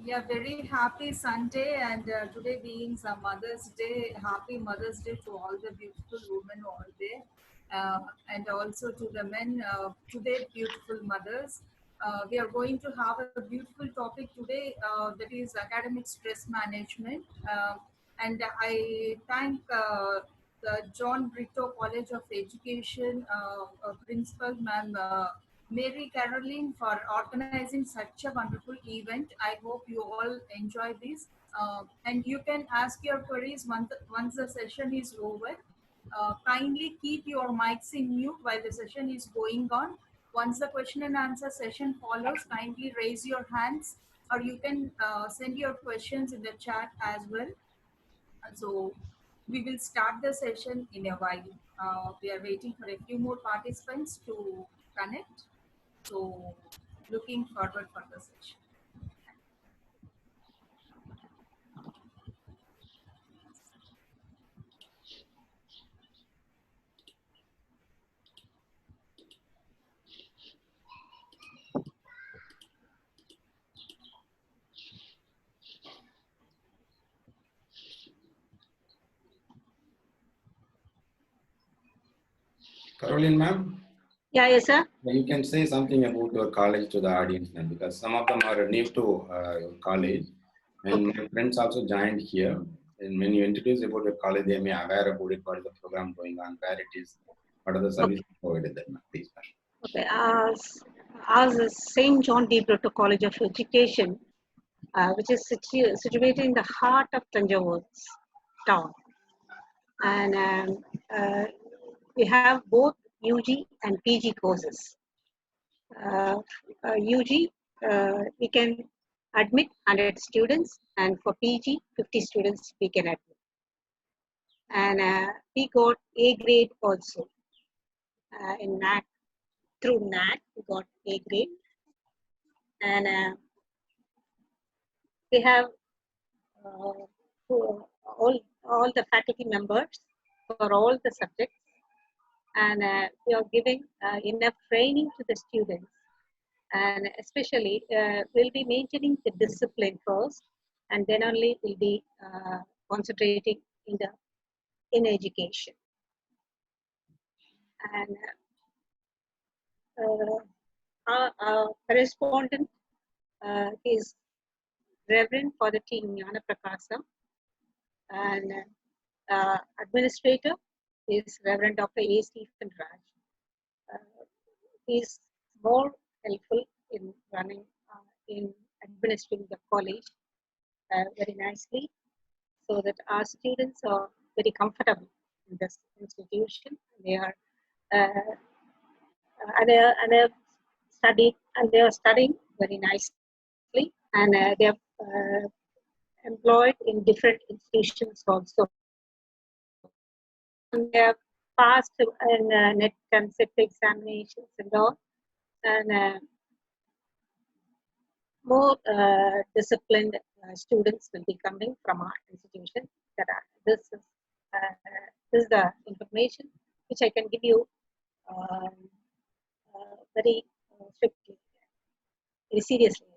Yeah, very happy Sunday, and today being some Mother's Day, happy Mother's Day to all the beautiful women all day, and also to the men, today beautiful mothers. We are going to have a beautiful topic today, that is academic stress management. And I thank the John Brito College of Education principal, ma'am. Mary Caroline, for organizing such a wonderful event. I hope you all enjoy this. And you can ask your queries once the session is over. Kindly keep your mics in mute while the session is going on. Once the question and answer session follows, kindly raise your hands, or you can send your questions in the chat as well. So we will start the session in a while. We are waiting for a few more participants to connect. So looking forward for the session. Caroline, ma'am? Yeah, yes, sir. You can say something about your college to the audience now, because some of them are new to your college, and my friends also joined here. And when you introduce about your college, they may aware about it, what is the program going on, where it is, what are the services provided there, ma'am. Please, ma'am. Okay. As the St. John D. Brito College of Education, which is situated in the heart of Tanjore town, and we have both UG and PG courses. UG, we can admit 100 students, and for PG, 50 students we can admit. And we got A grade also in NAC. Through NAC, we got A grade. And we have all the faculty members for all the subjects, and we are giving enough training to the students, and especially we'll be maintaining the discipline first, and then only we'll be concentrating in education. And our correspondent is Reverend Father T. Gnana Prakasam, and administrator is Reverend Dr. A. Stephen Raj. He is more helpful in running, in administering the college very nicely, so that our students are very comfortable in this institution. They are they are studying very nicely, and they are employed in different institutions also. And they have passed in net concept examinations and all, and more disciplined students will be coming from our institution. This is the information which I can give you very strictly, very seriously.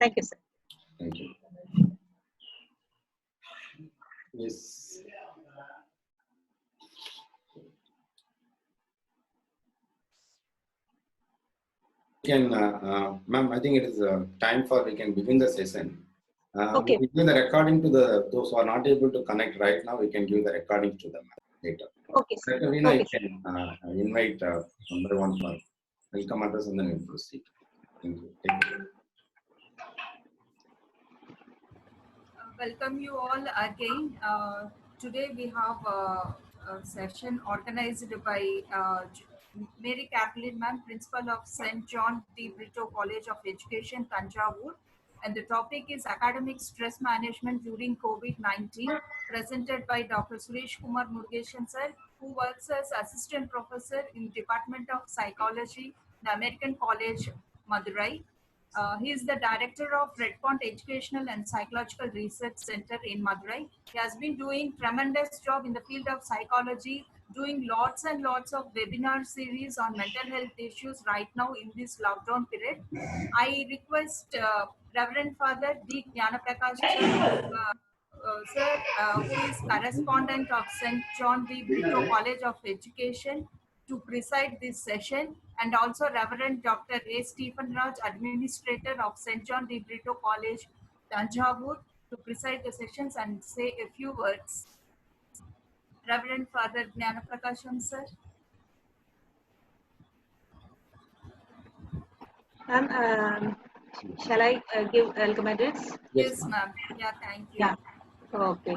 Thank you, sir. Thank you. Yes. Can, ma'am, I think it is time for we can begin the session. Okay. We give the recording to those who are not able to connect right now. We can give the recording to them later. Okay, sir. Katarina, Okay, I can invite number one for welcome address, and then we'll proceed. Thank you. Thank you. Welcome you all again. Today we have a session organized by Mary Kathleen Ma'am, Principal of St. John D. Brito College of Education, Tanjavur. And the topic is academic stress management during COVID-19, presented by Dr. Suresh Kumar Murugeshan sir, who works as Assistant Professor in Department of Psychology, the American College, Madurai. He is the director of Red Pond Educational and Psychological Research Center in Madurai. He has been doing tremendous job in the field of psychology, doing lots and lots of webinar series on mental health issues right now in this lockdown period. I request Reverend Father D. Jnanaprakash sir, who is correspondent of St. John D. Brito College of Education, to preside this session, and also Reverend Dr. A. Stephen Raj, Administrator of St. John D. Brito College, Tanjavur, to preside the sessions and say a few words. Reverend Father Jnanaprakasham, sir. Shall I give welcome address? Yes, ma'am. Yeah, thank you. Yeah. Okay.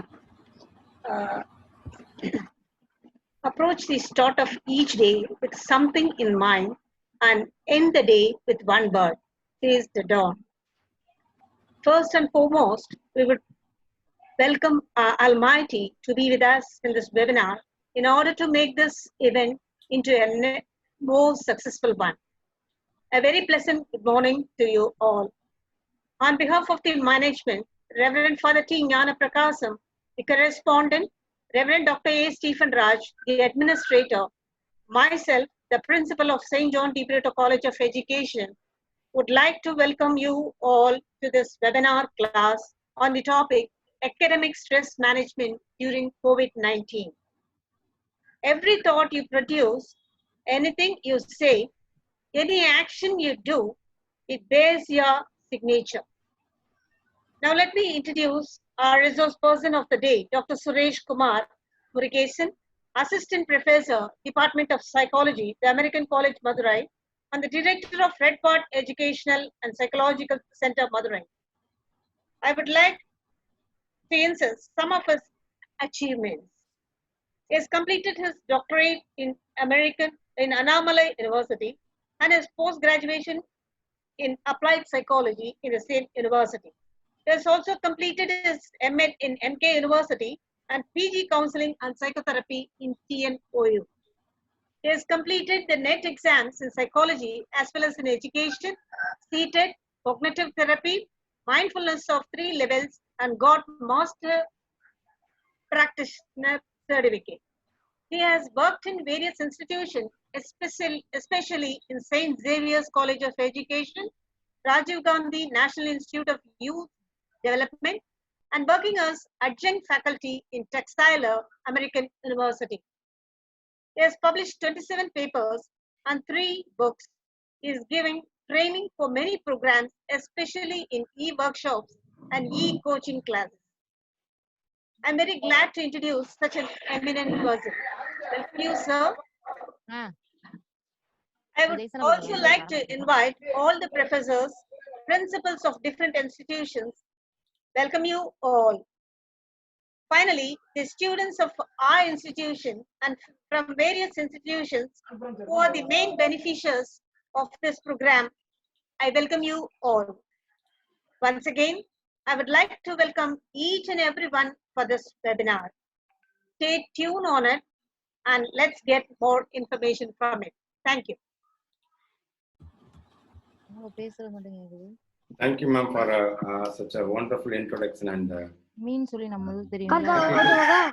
Approach the start of each day with something in mind and end the day with one word, says the dawn. First and foremost, we would welcome our Almighty to be with us in this webinar in order to make this event into a more successful one. A very pleasant good morning to you all. On behalf of the management, Reverend Father T. Jnanaprakasam, the correspondent, Reverend Dr. A. Stephen Raj, the administrator, myself, the principal of St. John D. Brito College of Education, would like to welcome you all to this webinar class on the topic Academic Stress Management during COVID-19. Every thought you produce, anything you say, any action you do, it bears your signature. Now let me introduce our resource person of the day, Dr. Suresh Kumar Murikesan, Assistant Professor, Department of Psychology, the American College, Madurai, and the Director of Red Part Educational and Psychological Center, Madurai. I would like to insist some of his achievements. He has completed his doctorate in Annamalai University and his post-graduation in applied psychology in the same university. He has also completed his M.Ed in MK University and PG Counseling and Psychotherapy in TNOU. He has completed the NET exams in psychology as well as in education, CTED, cognitive therapy, mindfulness of 3 levels, and got Master Practitioner certificate. He has worked in various institutions, especially in St. Xavier's College of Education, Rajiv Gandhi National Institute of Youth Development, and working as adjunct faculty in Textile American University. He has published 27 papers and 3 books. He is giving training for many programs, especially in e-workshops and e-coaching classes. I'm very glad to introduce such an eminent person. Welcome you, sir. I would also like to invite all the professors, principals of different institutions. Welcome you all. Finally, the students of our institution and from various institutions who are the main beneficiaries of this program, I welcome you all. Once again, I would like to welcome each and everyone for this webinar. Stay tuned on it and let's get more information from it. Thank you. Thank you, ma'am, for such a wonderful introduction and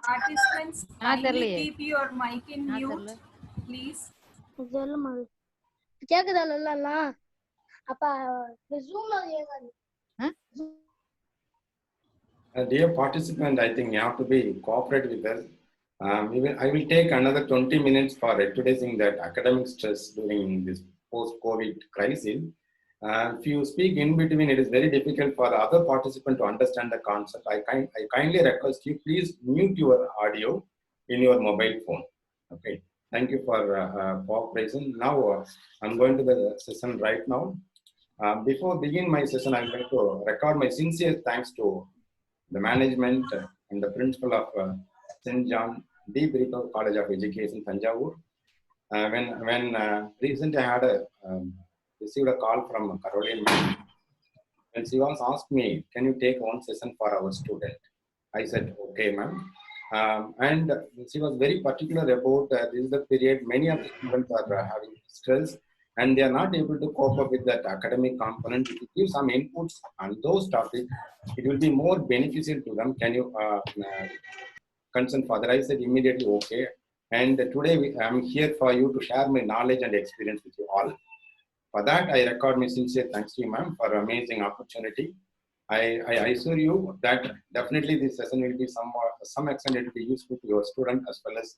Participants, kindly keep your mic in mute, please. Dear participant, I think you have to be cooperative with us. I will take another 20 minutes for introducing that academic stress during this post-COVID crisis. If you speak in between, it is very difficult for the other participant to understand the concept. I kindly request you, please mute your audio in your mobile phone. Okay. Thank you for cooperation. Now, I'm going to the session right now. Before begin my session, I'm going to record my sincere thanks to the management and the principal of St. John D. Brito College of Education, Tanjavur. When recently I had received a call from Caroline, and she was asked me, can you take one session for our student? I said, okay, ma'am. And she was very particular about this is the period many of the students are having stress and they are not able to cope up with that academic component. If you give some inputs on those topics, it will be more beneficial to them. Can you consent further? I said immediately, okay. And today I'm here for you to share my knowledge and experience with you all. For that, I record my sincere thanks to you, ma'am, for amazing opportunity. I assure you that definitely this session will be some extent it will be useful to your student as well as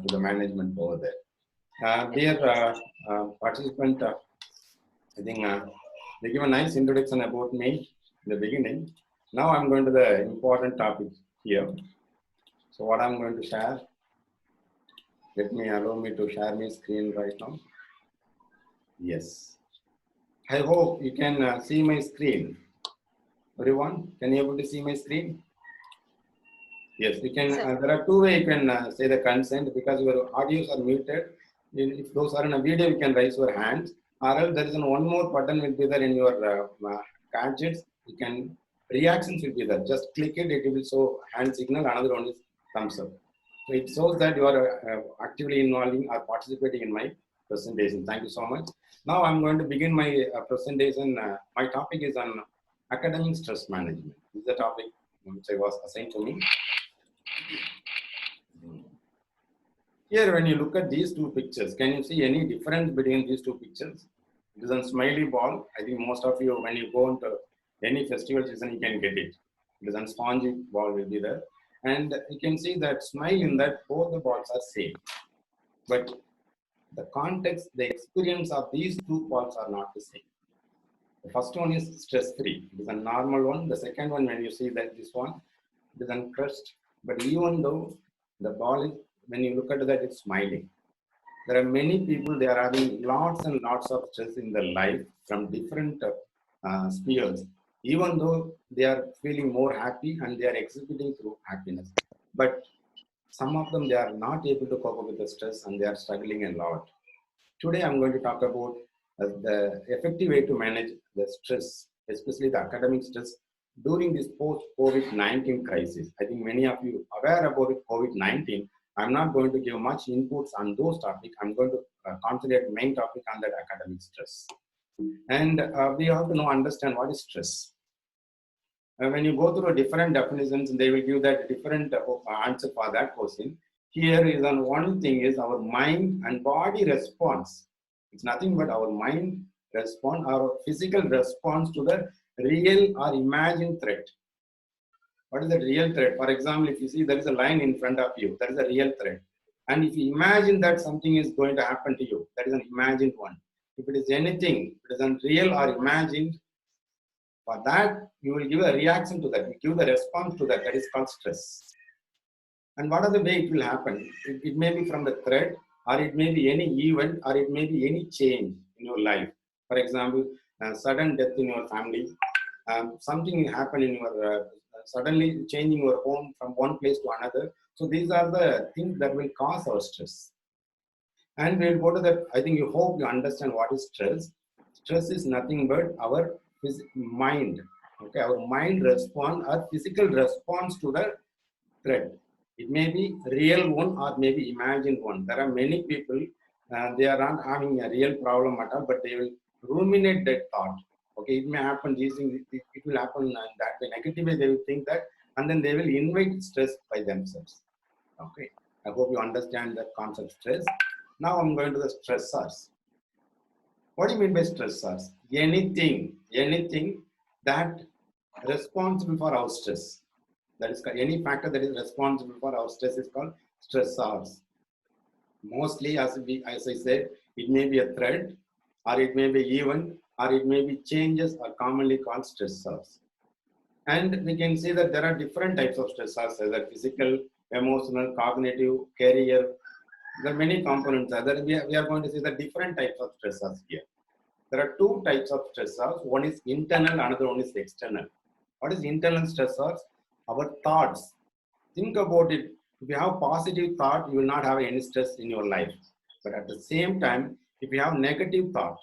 to the management over there. Dear participant, I think they give a nice introduction about me in the beginning. Now I'm going to the important topic here. So what I'm going to share, allow me to share my screen right now. Yes. I hope you can see my screen. Everyone, can you able to see my screen? Yes, we can. There are two ways you can say the consent because your audios are muted. If those are in a video, you can raise your hands. Or else there is one more button will be there in your gadgets. You can reactions will be there. Just click it. It will show hand signal. Another one is thumbs up. So it shows that you are actively involving or participating in my presentation. Thank you so much. Now I'm going to begin my presentation. My topic is on academic stress management. This is the topic which I was assigned to me. Here, when you look at these two pictures, can you see any difference between these two pictures? It is a smiley ball. I think most of you, when you go into any festival season, you can get it. It is a spongy ball will be there. And you can see that smile in that both the balls are same. But the context, the experience of these two balls are not the same. The first one is stress-free. It is a normal one. The second one, when you see that this one, it is uncrushed. But even though the ball is, when you look at that, it's smiling. There are many people, they are having lots and lots of stress in their life from different spheres, even though they are feeling more happy and they are exhibiting through happiness. But some of them, they are not able to cope up with the stress and they are struggling a lot. Today, I'm going to talk about the effective way to manage the stress, especially the academic stress during this post-COVID-19 crisis. I think many of you are aware about COVID-19. I'm not going to give much inputs on those topics. I'm going to concentrate main topic on that academic stress. And we have to understand what is stress. When you go through different definitions, they will give that different answer for that question. Here is on one thing is our mind and body response. It's nothing but our mind response, our physical response to the real or imagined threat. What is the real threat? For example, if you see there is a line in front of you, that is a real threat. And if you imagine that something is going to happen to you, that is an imagined one. If it is anything, it is unreal or imagined, for that, you will give a reaction to that. You give the response to that. That is called stress. And what are the way it will happen? It may be from the threat, or it may be any event, or it may be any change in your life. For example, sudden death in your family, something happen in your suddenly changing your home from one place to another. So these are the things that will cause our stress. And we'll go to that. I think you hope you understand what is stress. Stress is nothing but our mind. Okay, our mind response, our physical response to the threat. It may be real one or maybe imagined one. There are many people, they are not having a real problem at all, but they will ruminate that thought. Okay, it may happen, these things, it will happen in that way. Negative way, they will think that, and then they will invite stress by themselves. Okay, I hope you understand the concept stress. Now I'm going to the stressors. What do you mean by stressors? Anything that responsible for our stress. That is any factor that is responsible for our stress is called stressors. Mostly, as I said, it may be a threat, or it may be event, or it may be changes, are commonly called stressors. And we can see that there are different types of stressors, either physical, emotional, cognitive, career. There are many components. We are going to see the different types of stressors here. There are two types of stressors. One is internal, another one is external. What is internal stressors? Our thoughts. Think about it. If you have positive thought, you will not have any stress in your life. But at the same time, if you have negative thought,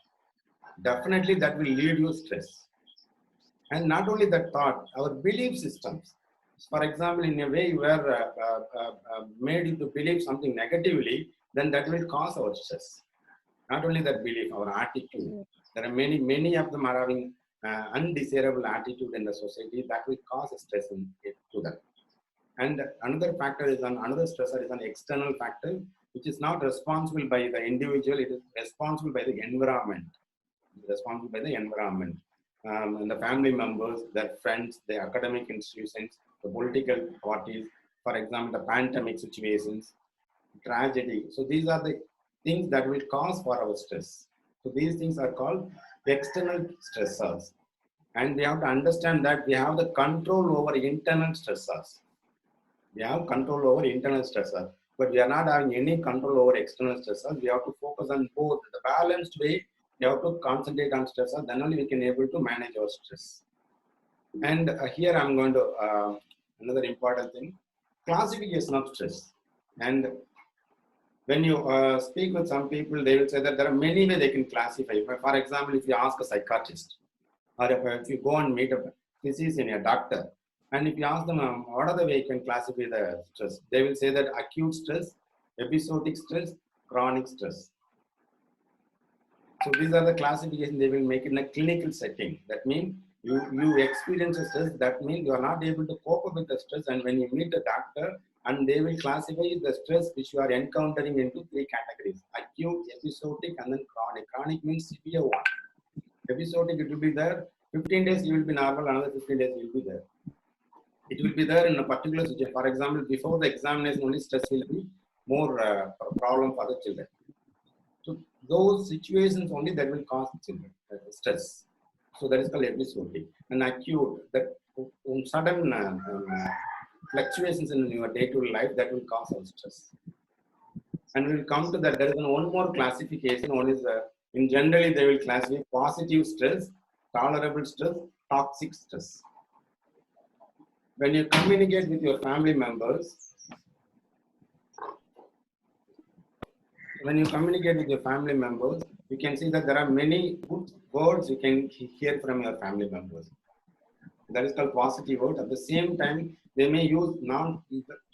definitely that will lead you stress. And not only that thought, our belief systems. For example, in a way you are made you to believe something negatively, then that will cause our stress. Not only that belief, our attitude. There are many of them are having undesirable attitude in the society that will cause stress to them. And another factor is another stressor is an external factor, which is not responsible by the individual, it is responsible by the environment. responsible by the environment. And the family members, their friends, the academic institutions, the political parties, for example, the pandemic situations, tragedy. So these are the things that will cause for our stress. So these things are called external stressors. And we have to understand that we have the control over internal stressors. We have control over internal stressors, but we are not having any control over external stressors. We have to focus on both. The balanced way, we have to concentrate on stressors, then only we can able to manage our stress. And here I'm going to, another important thing, classification of stress. And when you speak with some people, they will say that there are many ways they can classify. For example, if you ask a psychiatrist, or if you go and meet a physician, a doctor, and if you ask them what are the way you can classify the stress, they will say that acute stress, episodic stress, chronic stress. So these are the classifications they will make in a clinical setting. That means you experience a stress, that means you are not able to cope up with the stress, and when you meet a doctor, and they will classify the stress which you are encountering into 3 categories: acute, episodic, and then chronic. Chronic means severe one. Episodic, it will be there. 15 days you will be normal, another 15 days you will be there. It will be there in a particular situation. For example, before the examination, only stress will be more problem for the children. So those situations only that will cause children stress. So that is called episodic. And acute, that sudden fluctuations in your day-to-day life that will cause our stress. And we will come to that. There is one more classification. One is in generally they will classify positive stress, tolerable stress, toxic stress. When you communicate with your family members, you can see that there are many good words you can hear from your family members. That is called positive word. At the same time, they may use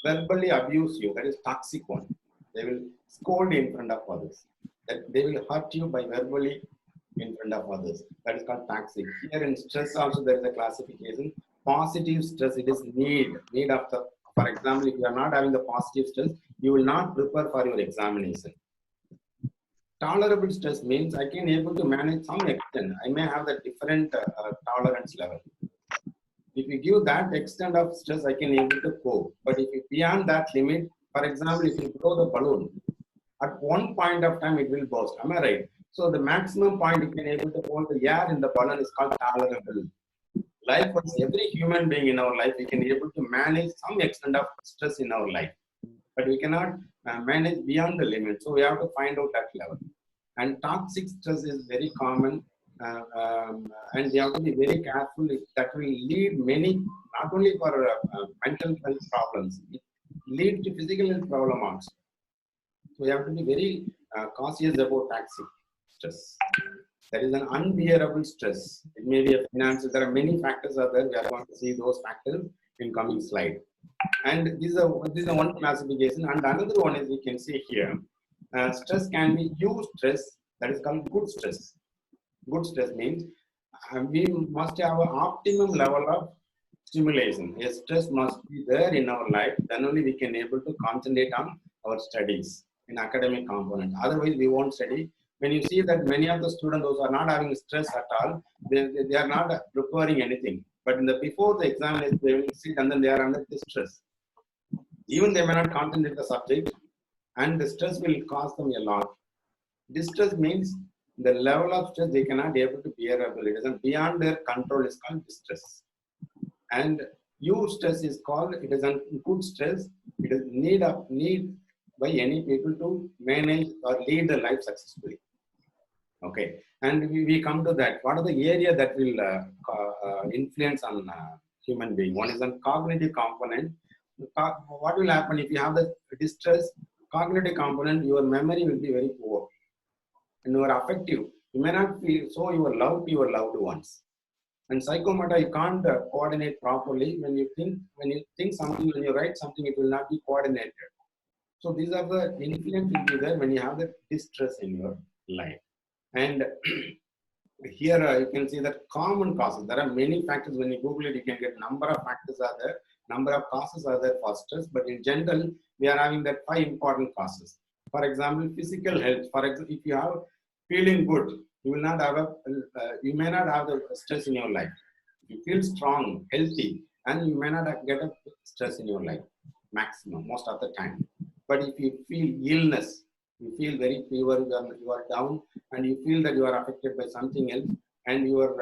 verbally abuse you. That is toxic one. They will scold in front of others. That they will hurt you by verbally in front of others. That is called toxic. Here in stress also there is a classification. Positive stress, it is need of the, for example, if you are not having the positive stress, you will not prepare for your examination. Tolerable stress means I can able to manage some extent. I may have the different tolerance level. If you give that extent of stress, I can able to cope. But if you beyond that limit, for example, if you blow the balloon, at one point of time it will burst. Am I right? So the maximum point you can able to hold the air in the balloon is called tolerable. Likewise, every human being in our life, we can be able to manage some extent of stress in our life, but we cannot manage beyond the limit. So we have to find out that level. And toxic stress is very common, and we have to be very careful. That will lead many, not only for mental health problems, it leads to physical health problem also. So we have to be very cautious about toxic stress. There is an unbearable stress. It may be a financial. There are many factors out there. We are going to see those factors in coming slide. And this is one classification. And another one is we can see here. Stress can be eustress. That is called good stress. Good stress means we must have an optimum level of stimulation. A stress must be there in our life. Then only we can able to concentrate on our studies in academic component. Otherwise, we won't study. When you see that many of the students those are not having stress at all, they are not preparing anything. But in the before the examination, they will sit and then they are under distress. Even they may not concentrate the subject, and the stress will cause them a lot. Distress means the level of stress they cannot be able to bearable. It is beyond their control. Is called distress. And eustress is called. It is a good stress. It is need by any people to manage or lead the life successfully. Okay, and we come to that. What are the area that will influence on human being? One is on cognitive component. What will happen if you have the distress? Cognitive component, your memory will be very poor, and you are affective. You may not feel so your love to your loved ones. And psychomotor, you can't coordinate properly. When you think something, when you write something, it will not be coordinated. So these are the influence will be there when you have the distress in your life. And here you can see that common causes. There are many factors. When you Google it, you can get number of factors are there, number of causes are there for stress. But in general, we are having that 5 important causes. For example, physical health. For example, if you have feeling good, you will not have you may not have the stress in your life. You feel strong, healthy, and you may not get a stress in your life, maximum, most of the time. But if you feel illness, you feel very fever, you are down, and you feel that you are affected by something else, and you are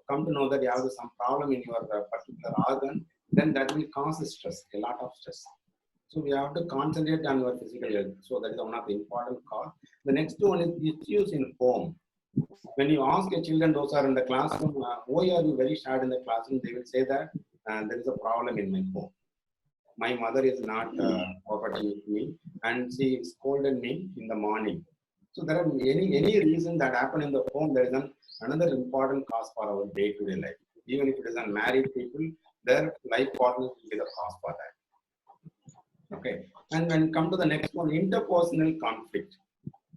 come to know that you have some problem in your particular organ, then that will cause stress, a lot of stress. So we have to concentrate on your physical health. So that is one of the important cause. The next one is issues in home. When you ask your children, those are in the classroom, why are you very sad in the classroom? They will say that there is a problem in my home. My mother is not cooperating with me, and she scolded me in the morning. So there are any reason that happen in the home. There is another important cause for our day-to-day life. Even if it is unmarried people, their life partners will be the cause for that. Okay, and when come to the next one, interpersonal conflict.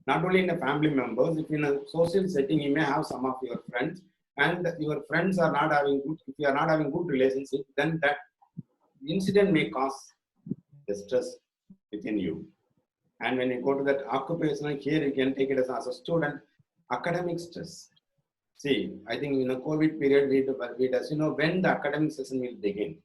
Not only in the family members, if in a social setting, you may have some of your friends, and your friends are not having good, if you are not having good relationship, then that incident may cause stress within you. And when you go to that occupational, here you can take it as a student, academic stress. See, I think in the COVID period, we does, when the academic session will begin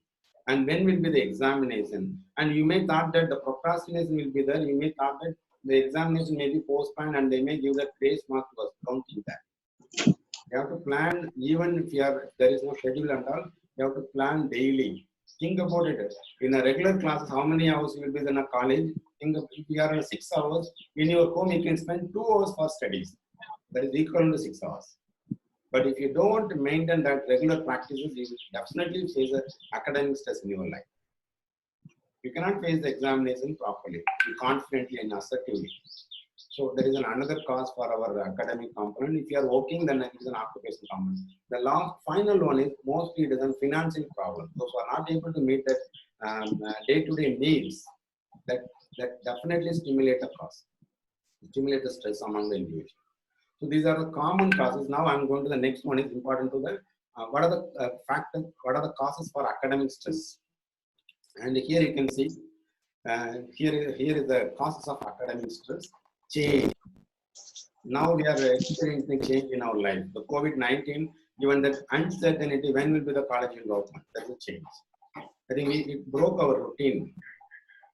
and when will be the examination. And you may thought that the procrastination will be there. You may thought that the examination may be postponed and they may give the grace mark to us, counting that. You have to plan, even if there is no schedule and all, you have to plan daily. Think about it. In a regular classes, how many hours you will be in a college? Think of, if you are in 6 hours, in your home you can spend 2 hours for studies. That is equal to 6 hours. But if you don't maintain that regular practices, you will definitely face the academic stress in your life. You cannot face the examination properly, confidently and assertively. So there is another cause for our academic component. If you are working, then it is an occupational component. The last final one is mostly it is a financing problem. Those who are not able to meet that day-to-day needs, that definitely stimulate the cause, stimulate the stress among the individual. So these are the common causes. Now I'm going to the next one. Is important to the what are the factors? What are the causes for academic stress? And here you can see here is the causes of academic stress. Change. Now we are experiencing change in our life. The COVID-19, given that uncertainty, when will be the college will open? That will change. I think it broke our routine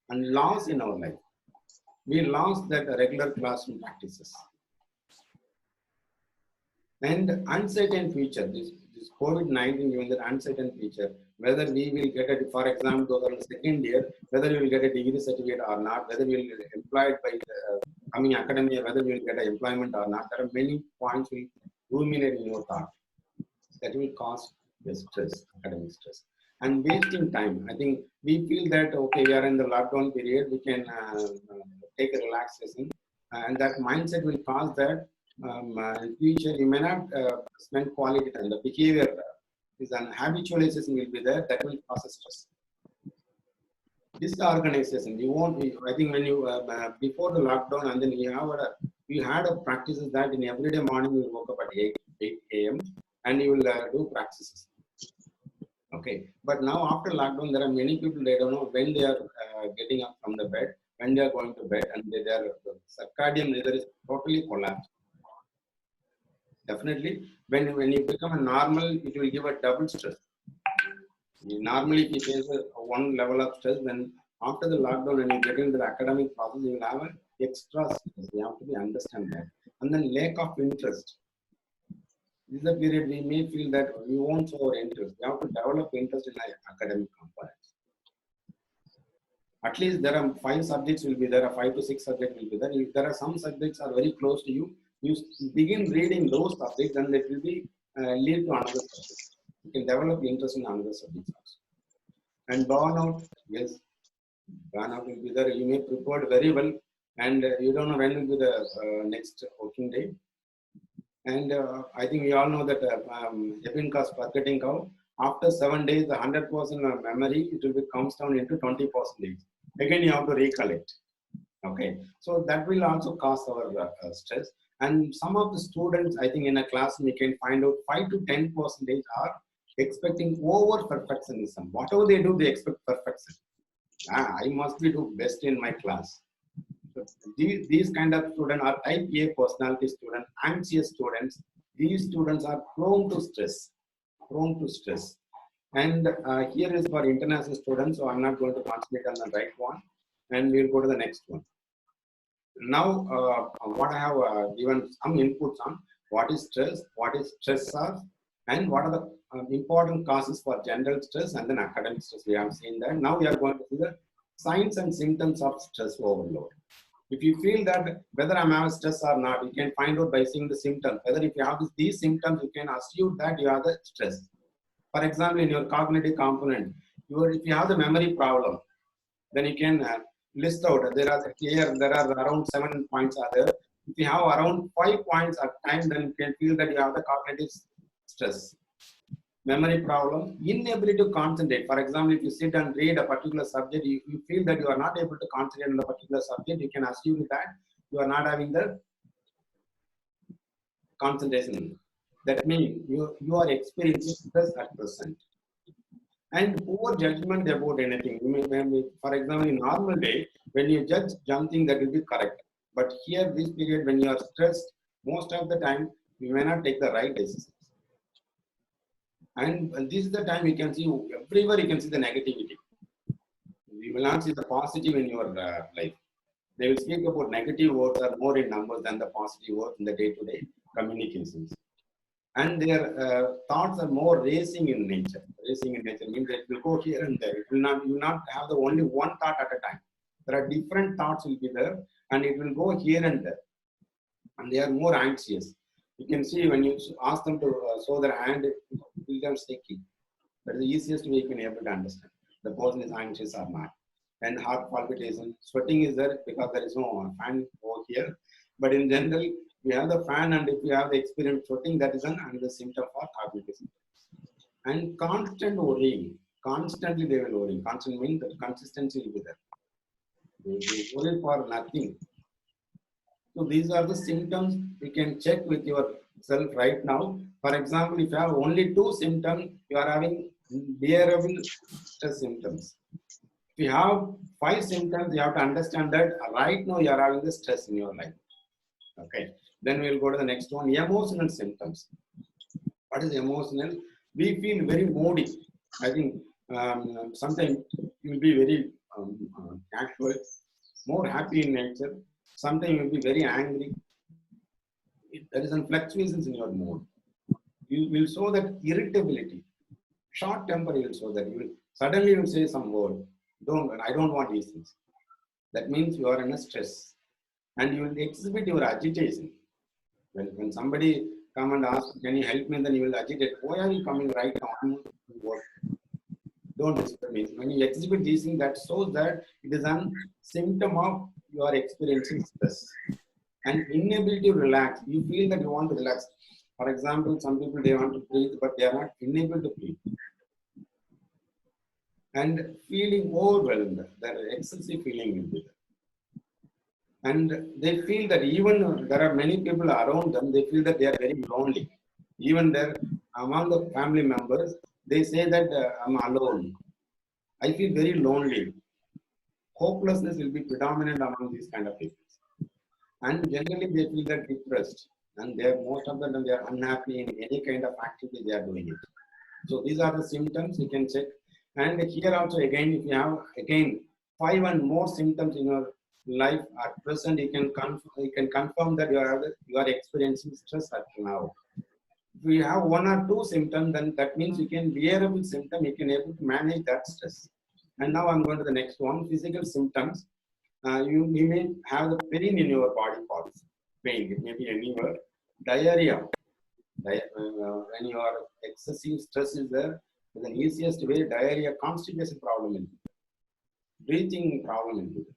and loss in our life. We lost that regular classroom practices. And uncertain future, this COVID-19, given that uncertain future, whether we will get it, for example, those are the second year, whether we will get a degree certificate or not, whether we will be employed by the coming academia, whether we will get an employment or not, there are many points will ruminate in your thought. That will cause the stress, academic stress. And wasting time. I think we feel that, okay, we are in the lockdown period, we can take a relaxation, and that mindset will cause that in future you may not spend quality time. The behavior is an habitualization will be there, that will cause stress. Disorganization. You won't. I think when you before the lockdown, and then you had a practices that in everyday morning you woke up at 8 a.m. and you will do practices. Okay, but now after lockdown, there are many people, they don't know when they are getting up from the bed, when they are going to bed, and their circadian rhythm is totally collapsed. Definitely, when you become a normal, it will give a double stress. Normally, if you face one level of stress, then after the lockdown, when you get into the academic process, you will have an extra stress. You have to understand that. And then lack of interest. This is a period we may feel that we won't show our interest. We have to develop interest in our academic components. At least there are 5 subjects will be there, 5 to 6 subjects will be there. If there are some subjects are very close to you, you begin reading those subjects, and it will be lead to another subject. You can develop interest in another subjects also. And burnout, yes, burnout will be there. You may prepare very well, and you don't know when will be the next working day. And I think we all know that Ebbinghaus forgetting curve. After 7 days, the 100% memory, it will be comes down into 20%. Again, you have to recollect. Okay, so that will also cause our stress. And some of the students, I think in a class, we can find out 5 to 10% are expecting over perfectionism. Whatever they do, they expect perfection. I must be do best in my class. these kind of students are type A personality students, anxious students. These students are prone to stress, And here is for international students, so I'm not going to concentrate on the right one, and we'll go to the next one. Now, what I have given some inputs on what is stress, what is stressors, and what are the important causes for general stress and then academic stress. We have seen that. Now we are going to see the signs and symptoms of stress overload. If you feel that whether I'm having stress or not, you can find out by seeing the symptoms. Whether if you have these symptoms, you can assume that you have the stress. For example, in your cognitive component, if you have the memory problem, then you can list out. There are around 7 points are there. If you have around 5 points at time, then you can feel that you have the cognitive stress. Memory problem, inability to concentrate. For example, if you sit and read a particular subject, you feel that you are not able to concentrate on the particular subject, you can assume that you are not having the concentration. That means you are experiencing stress at present. And poor judgment about anything. For example, in normal day, when you judge something, that will be correct. But here, this period, when you are stressed, most of the time, you may not take the right decisions. And this is the time you can see, everywhere you can see the negativity. You will not see the positive in your life. They will speak about negative words are more in numbers than the positive words in the day-to-day communications. And their thoughts are more racing in nature. Racing in nature means it will go here and there. You will not have the only one thought at a time. There are different thoughts will be there, and it will go here and there. And they are more anxious. You can see when you ask them to show their hand, it becomes sticky. That is the easiest way you can able to understand. The person is anxious or not. And heart palpitation, sweating is there because there is no fan over here. But in general, we have the fan, and if you have the experience sweating, that is another symptom for cognitive symptoms. And constant worrying, constantly they will worry. Constant means that consistency will be there. They will worry for nothing. So these are the symptoms you can check with yourself right now. For example, if you have only 2 symptoms, you are having bearable stress symptoms. If you have 5 symptoms, you have to understand that right now you are having the stress in your life. Okay. Then we will go to the next one, emotional symptoms. What is emotional? We feel very moody. I think sometimes you will be very casual, more happy in nature. Sometimes you will be very angry. There is some fluctuations in your mood. You will show that irritability. Short temper, you will show that. Suddenly you will say some word. I don't want these things. That means you are in a stress. And you will exhibit your agitation. When somebody come and ask, can you help me? Then you will agitate. Why are you coming right now? Don't disturb me. When you exhibit these things, that shows that it is a symptom of you are experiencing stress. And inability to relax. You feel that you want to relax. For example, some people, they want to breathe, but they are not unable to breathe. And feeling overwhelmed. There is excessive feeling will be there. And they feel that even there are many people around them, they feel that they are very lonely. Even there, among the family members, they say that I'm alone. I feel very lonely. Hopelessness will be predominant among these kind of people. And generally, they feel that depressed. And most of them, they are unhappy in any kind of activity they are doing it. So these are the symptoms you can check. And here also, again, if you have, 5 and more symptoms in your life at present, you can confirm that you are experiencing stress at now. If you have 1 or 2 symptoms, then that means you can bearable symptom, you can able to manage that stress. And now I'm going to the next one, physical symptoms. You may have the pain in your body parts. Pain, it may be anywhere. Diarrhea. When your excessive stress is there, the easiest way, diarrhea, constipation problem will be there. Breathing problem will be there.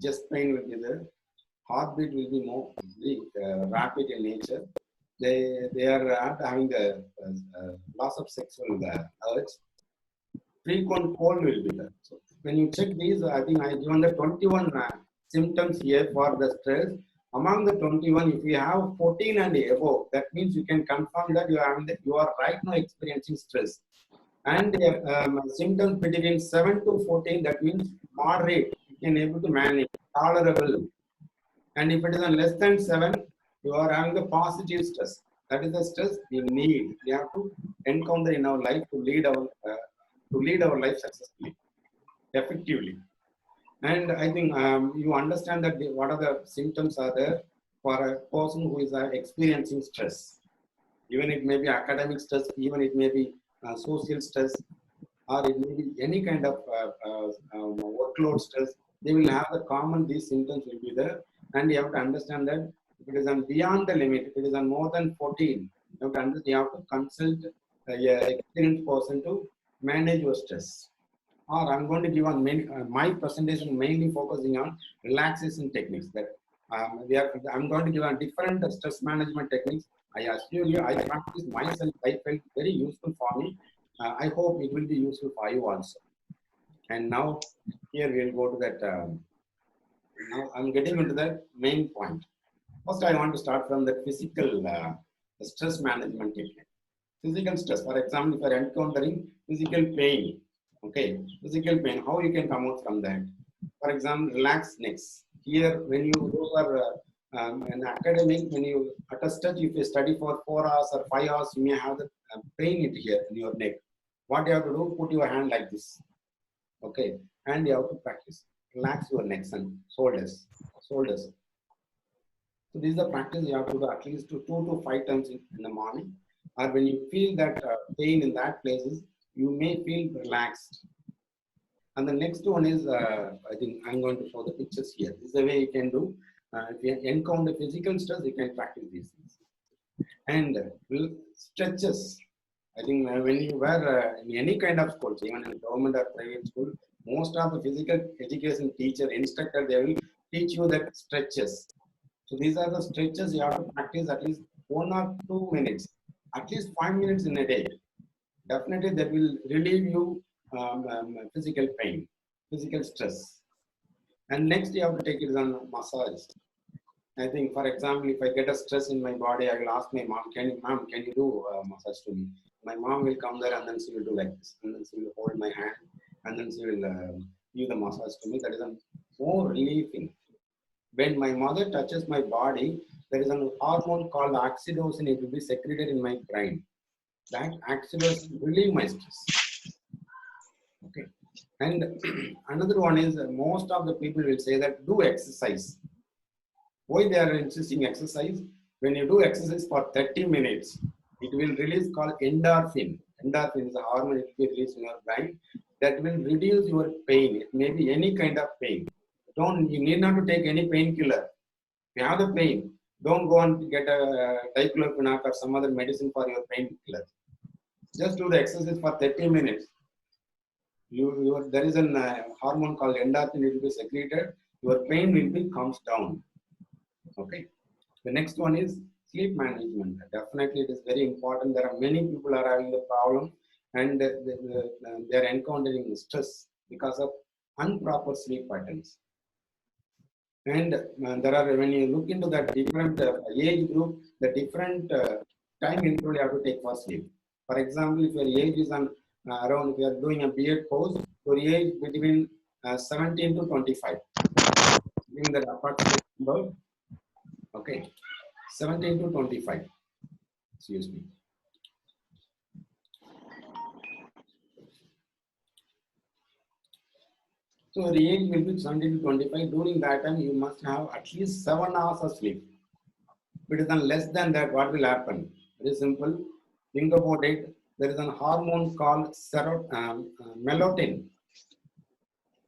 Chest pain will be there. Heartbeat will be more rapid in nature. They are having the loss of sexual urge. Frequent cold will be there. So when you check these, I think I given the 21 symptoms here for the stress. Among the 21, if you have 14 and above, that means you can confirm that you are right now experiencing stress. And symptoms between 7 to 14, that means moderate. You can able to manage. tolerable. And if it is on less than 7, you are having the positive stress. That is the stress we need. We have to encounter in our life to lead our life successfully, effectively. And I think you understand that what are the symptoms are there for a person who is experiencing stress. Even it may be academic stress, even it may be social stress, or it may be any kind of workload stress. They will have the common, these symptoms will be there. And you have to understand that if it is on beyond the limit, if it is on more than 14, you have to consult an experienced person to manage your stress. Or I'm going to give on my presentation mainly focusing on relaxation techniques. That I'm going to give on different stress management techniques. I assure you, I practiced myself. I felt very useful for me. I hope it will be useful for you also. And now here we'll go to that. Now I'm getting into the main point. First, I want to start from the physical stress management technique. Physical stress, for example, if you are encountering physical pain, okay, physical pain, how you can come out from that? For example, relax necks. Here, when you are an academic, when you at a study, if you study for 4 hours or 5 hours, you may have the pain here in your neck. What you have to do? Put your hand like this, okay, and you have to practice. Relax your necks and shoulders. So this is the practice you have to do at least 2 to 5 times in the morning. Or when you feel that pain in that places, you may feel relaxed. And the next one is, I think I'm going to show the pictures here. This is the way you can do. If you encounter physical stress, you can practice these things. And stretches. I think when you were in any kind of schools, even in government or private school, most of the physical education teacher, instructor, they will teach you that stretches. So these are the stretches you have to practice at least 1 or 2 minutes, at least 5 minutes in a day. Definitely that will relieve you physical pain, physical stress. And next you have to take it on massage. I think, for example, if I get a stress in my body, I will ask my mom, can you do massage to me? My mom will come there and then she will do like this. And then she will hold my hand and then she will give the massage to me. That is a more relieving. When my mother touches my body, there is a hormone called oxytocin. It will be secreted in my brain. That oxytocin will relieve my stress. Okay. And another one is most of the people will say that do exercise. Why they are insisting exercise? When you do exercise for 30 minutes, it will release called endorphin. Endorphin is a hormone it will be released in your brain that will reduce your pain. It may be any kind of pain. You need not to take any painkiller. If you have the pain, don't go and get a diclofenac or some other medicine for your painkiller. Just do the exercise for 30 minutes. There is a hormone called endorphin. It will be secreted. Your pain will be comes down. Okay. The next one is sleep management. Definitely, it is very important. There are many people are having the problem, and they are encountering stress because of improper sleep patterns. And there are, when you look into that different age group, the different time interval you have to take for sleep. For example, if your age is on around, if you are doing a B.Ed course, your age between 17 to 25. Giving that approximate number. Okay, 17 to 25. Excuse me. So the age will be 17 to 25. During that time, you must have at least 7 hours of sleep. If it is less than that, what will happen? Very simple. Think about it. There is a hormone called melatonin,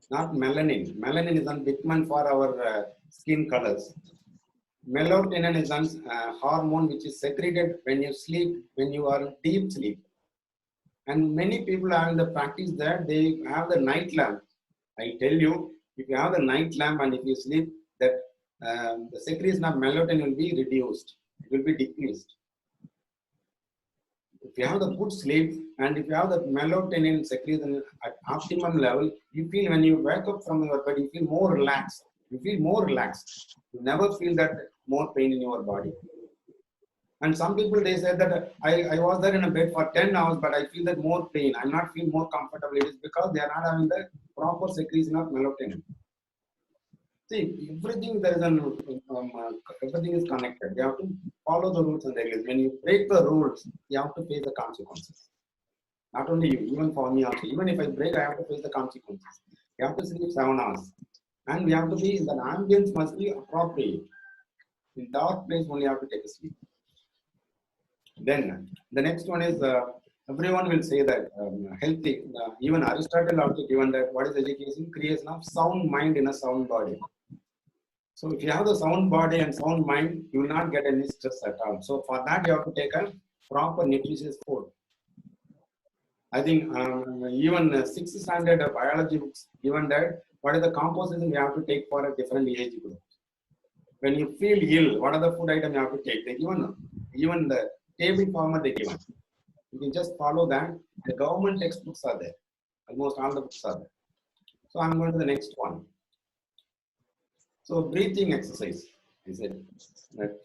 not melanin. Melanin is a pigment for our skin colors. Melatonin is a hormone which is secreted when you sleep, when you are in deep sleep. And many people are in the practice that they have the night lamp. I tell you, if you have the night lamp and if you sleep, that the secretion of melatonin will be reduced. It will be decreased. If you have the good sleep and if you have the melatonin secretion at optimum level, you feel when you wake up from your bed, you feel more relaxed. You feel more relaxed. You never feel that more pain in your body. And some people, they say that I was there in a bed for 10 hours, but I feel that more pain. I'm not feel more comfortable. It is because they are not having the proper secretion of melatonin. See, everything there is everything is connected. You have to follow the rules and regulations. When you break the rules, you have to face the consequences. Not only you, even for me also. Even if I break, I have to face the consequences. You have to sleep 7 hours, and we have to be, the ambience must be appropriate. In dark place, only have to take a sleep. Then the next one is everyone will say that healthy. Even Aristotle also given that what is education? Creation of sound mind in a sound body. So if you have the sound body and sound mind, you will not get any stress at all. So for that, you have to take a proper nutritious food. I think even 6th standard biology books given that what is the composition we have to take for a different age group. When you feel ill, what are the food items you have to take? They even the table format they given. You can just follow that. The government textbooks are there. Almost all the books are there. So I'm going to the next one. So breathing exercise. I said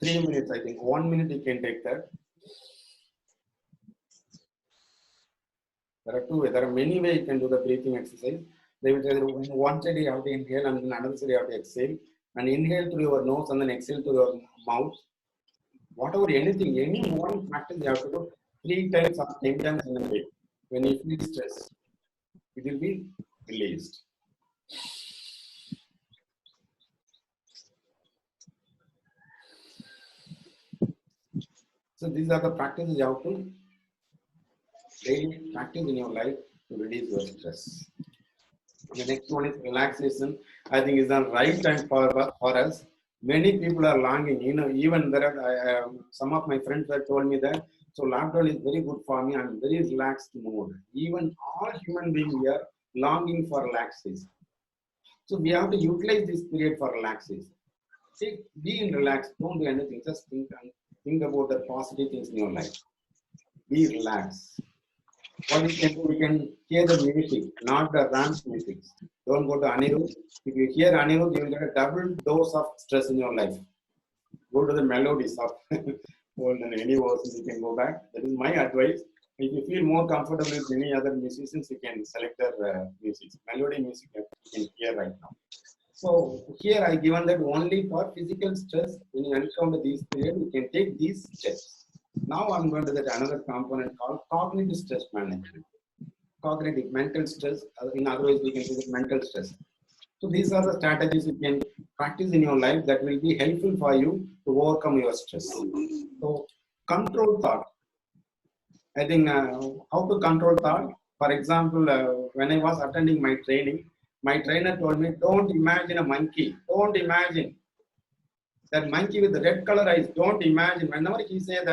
3 minutes. I think 1 minute you can take that. There are many ways you can do the breathing exercise. They will tell you one side you have to inhale and then another side you have to exhale. And inhale through your nose and then exhale through your mouth. Whatever, anything, any one practice you have to do 3 times or 10 times in a day. When you feel stress, it will be released. So these are the practices you have to daily practice in your life to reduce your stress. The next one is relaxation. I think is the right time for us. Many people are longing. Even there are some of my friends have told me that. So lockdown is very good for me. I'm very relaxed mood. Even all human beings we are longing for relaxation. So we have to utilize this period for relaxation. Be in relaxed. Don't do anything. Just think about the positive things in your life. Be relaxed. What we can do, we can hear the music, not the rant music. Don't go to Anirudh. If you hear Anirudh, you will get a double dose of stress in your life. Go to the melodies of more than any verses, you can go back. That is my advice. If you feel more comfortable with any other musicians, you can select their music. Melody music you can hear right now. So here I given that only for physical stress, when you encounter these periods, you can take these steps. Now I'm going to that another component called cognitive stress management. Cognitive, mental stress. In other ways, we can say mental stress. So these are the strategies you can practice in your life that will be helpful for you to overcome your stress. So control thought. I think how to control thought. For example, when I was attending my training, my trainer told me, don't imagine a monkey. Don't imagine that monkey with the red color eyes. Don't imagine. Whenever he said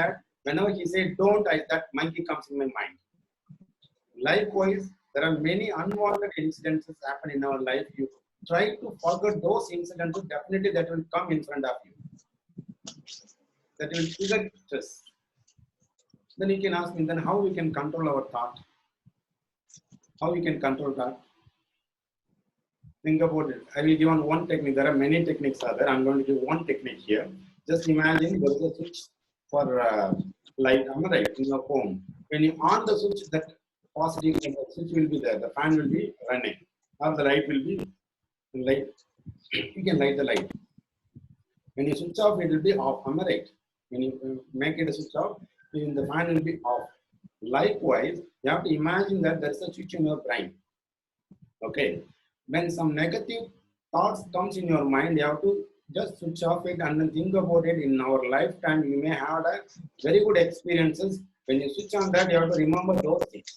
don't, that monkey comes in my mind. Likewise, there are many unwanted incidences happen in our life. You try to forget those incidences, definitely that will come in front of you. That will trigger stress. Then you can ask me, then how we can control our thought? How we can control that? Think about it. I will give on one technique. There are many techniques are there. I'm going to give one technique here. Just imagine there is a switch for light. Am I right? In your home. When you on the switch, that positive switch will be there. The fan will be running. Or the light will be light. You can light the light. When you switch off, it will be off. Am I right? When you make it a switch off, then the fan will be off. Likewise, you have to imagine that there is a switch in your brain. Okay. When some negative thoughts comes in your mind, you have to just switch off it and then think about it. In our lifetime, you may have a very good experiences. When you switch on that, you have to remember those things.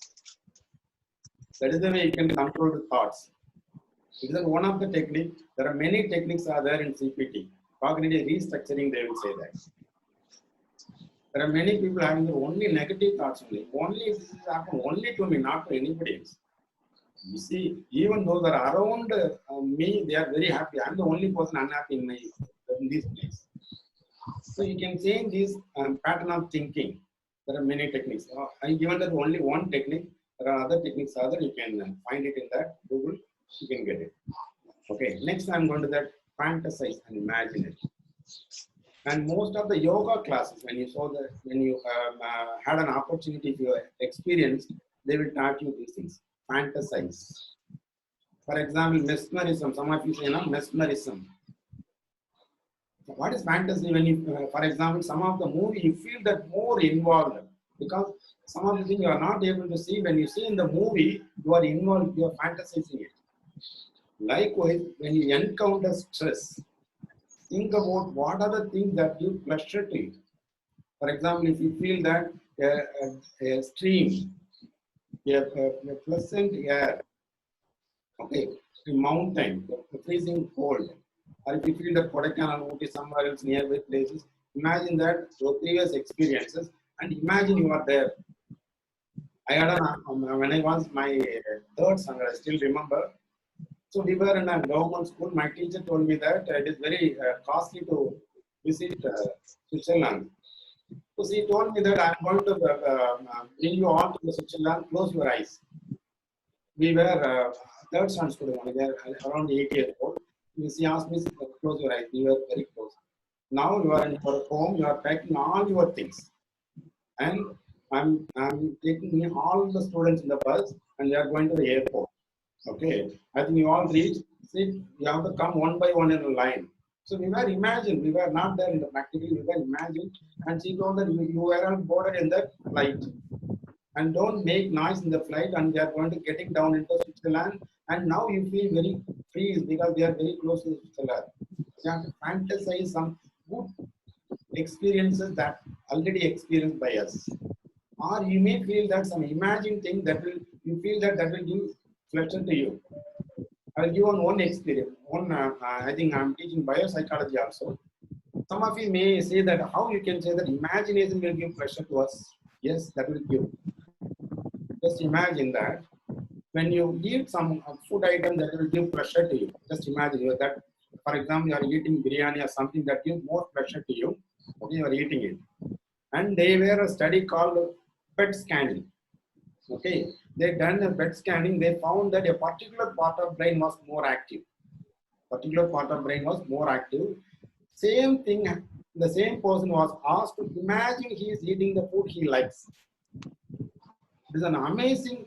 That is the way you can control the thoughts. It is one of the techniques. There are many techniques are there in CPT. Cognitive restructuring, they will say that. There are many people having only negative thoughts only. Only this is happening only to me, not to anybody else. You see, even those that are around me, they are very happy. I'm the only person unhappy in this place. So you can change this pattern of thinking. There are many techniques. I given that only one technique. There are other techniques. You can find it in that Google. You can get it. Okay. Next, I'm going to that fantasize and imagine it. And most of the yoga classes, when you had an opportunity to experience, they will taught you these things. Fantasize. For example, mesmerism. Some of you say, mesmerism. What is fantasy? When you, for example, some of the movie, you feel that more involved because some of the things you are not able to see. When you see in the movie, you are involved, you are fantasizing it. Likewise, when you encounter stress, think about what are the things that give pleasure to you. For example, if you feel that a stream, a pleasant air, okay, a mountain, a freezing cold, or if you feel that Kodaikanal, Ooty, somewhere else nearby places, imagine that your previous experiences and imagine you are there. I had when I was my third standard, I still remember. So we were in a government school. My teacher told me that it is very costly to visit Switzerland. So she told me that I'm going to bring you all to the Switzerland. Close your eyes. We were third standard student. We were around 8 years old. She asked me to close your eyes. We were very close. Now you are in your home. You are packing all your things, and I'm taking all the students in the bus, and we are going to the airport. Okay, I think you all reach. See, you have to come one by one in a line. So we were imagined. We were not there in the practical. We were imagined, and she told that you were all boarded in the flight, and don't make noise in the flight. And we are going to getting down into Switzerland, and now you feel very free because we are very close to Switzerland. You have to fantasize some good experiences that already experienced by us, or you may feel that some imagined thing that will you feel that will give pleasure to you. I'll give one experience. I think I'm teaching biopsychology also. Some of you may say that how you can say that imagination will give pleasure to us. Yes, that will give. Just imagine that when you eat some food item that will give pleasure to you. Just imagine that, for example, you are eating biryani or something that gives more pleasure to you. Okay, you are eating it. And they were a study called PET scanning. Okay, they done a PET scanning. They found that a particular part of brain was more active. Particular part of brain was more active. Same thing. The same person was asked to imagine he is eating the food he likes. It is an amazing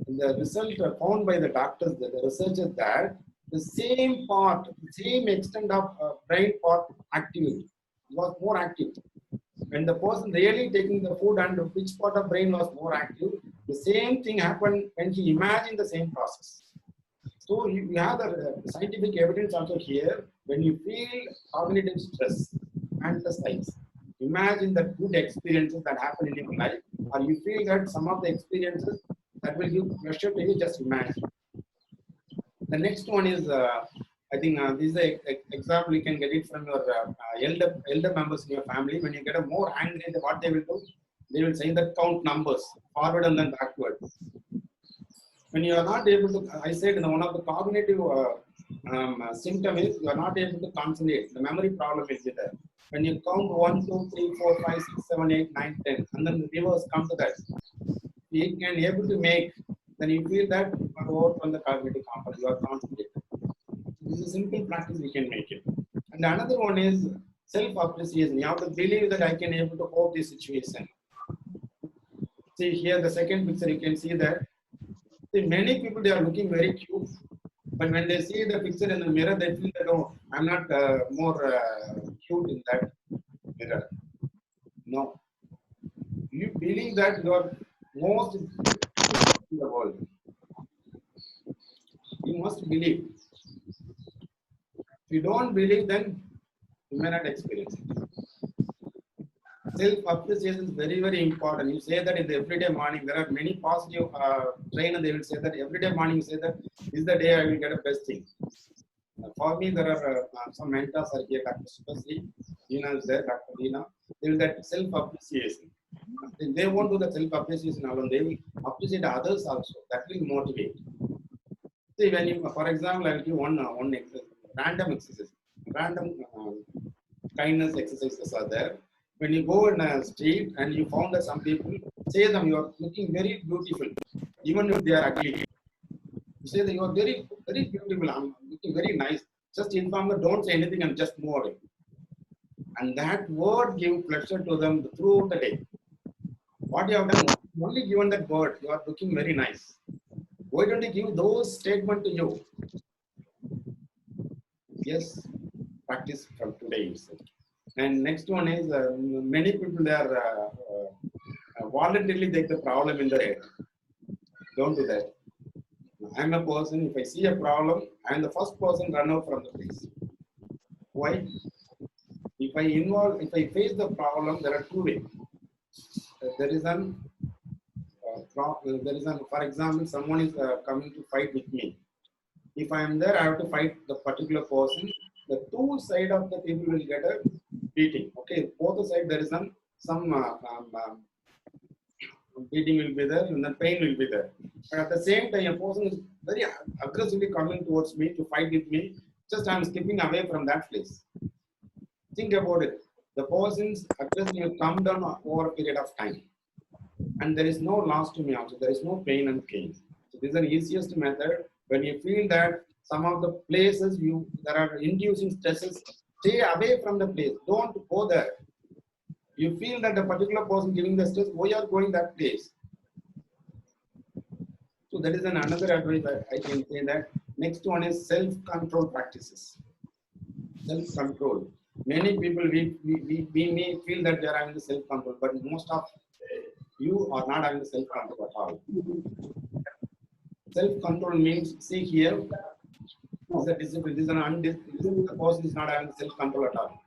the result found by the doctors, the researchers, that the same part, the same extent of brain part activity was more active. When the person really taking the food and which part of brain was more active, the same thing happened when he imagined the same process. So you have the scientific evidence also here. When you feel cognitive stress, fantasize. Imagine the good experiences that happen in your life, or you feel that some of the experiences that will give pleasure to you, just imagine. The next one is, I think this is an example you can get it from your elder members in your family. When you get a more angry, what they will do? They will say that count numbers, forward and then backward. When you are not able to, I said one of the cognitive symptom is you are not able to concentrate. The memory problem is there. When you count 1, 2, 3, 4, 5, 6, 7, 8, 9, 10, and then the reverse come to that, you can able to make, then you feel that you are over from the cognitive component, you are concentrated. This is a simple practice we can make it. And another one is self-appreciation. You have to believe that I can able to cope this situation. See here the second picture, you can see that. See, many people, they are looking very cute, but when they see the picture in the mirror, they feel that, oh, I'm not more cute in that mirror. No. You believe that you are most in the world. You must believe. If you don't believe, then you may not experience it. Self-appreciation is very, very important. You say that in the everyday morning, there are many positive trainers, they will say that everyday morning you say that this is the day I will get a best thing. For me, there are some mentors are here, Dr. Subhasri, Dina is there, Dr. Dina. They will get self-appreciation. They won't do the self-appreciation alone, they will appreciate others also. That will motivate. See, when you, for example, I will give one exercise, random exercise. Random kindness exercises are there. When you go in a street and you found that some people say them, you are looking very beautiful, even if they are ugly. You say that you are very, very beautiful, I'm looking very nice. Just inform them, don't say anything and just move away. And that word gives pleasure to them throughout the day. What you have done, only given that word, you are looking very nice. Why don't you give those statements to you? Yes, practice from today itself. And next one is many people they are voluntarily take the problem in their head. Don't do that. I'm a person, if I see a problem, I'm the first person run out from the place. Why? If I face the problem, there are two ways. There is for example, someone is coming to fight with me. If I am there, I have to fight the particular person. The two sides of the people will get a beating. Okay, both the sides there is some beating will be there and the pain will be there. But at the same time, a person is very aggressively coming towards me to fight with me. Just I am skipping away from that place. Think about it. The person's aggression will come down over a period of time. And there is no loss to me also. There is no pain and gain. So this is the easiest method. When you feel that some of the places that are inducing stresses, stay away from the place. Don't go there. You feel that the particular person giving the stress, why are going that place? So that is another advice I can say that. Next one is self-control practices. Self-control. Many people, we may feel that they are having the self-control, but most of you are not having the self-control at all. Self-control means, see here, is a discipline. This is the person is not having self-control at all.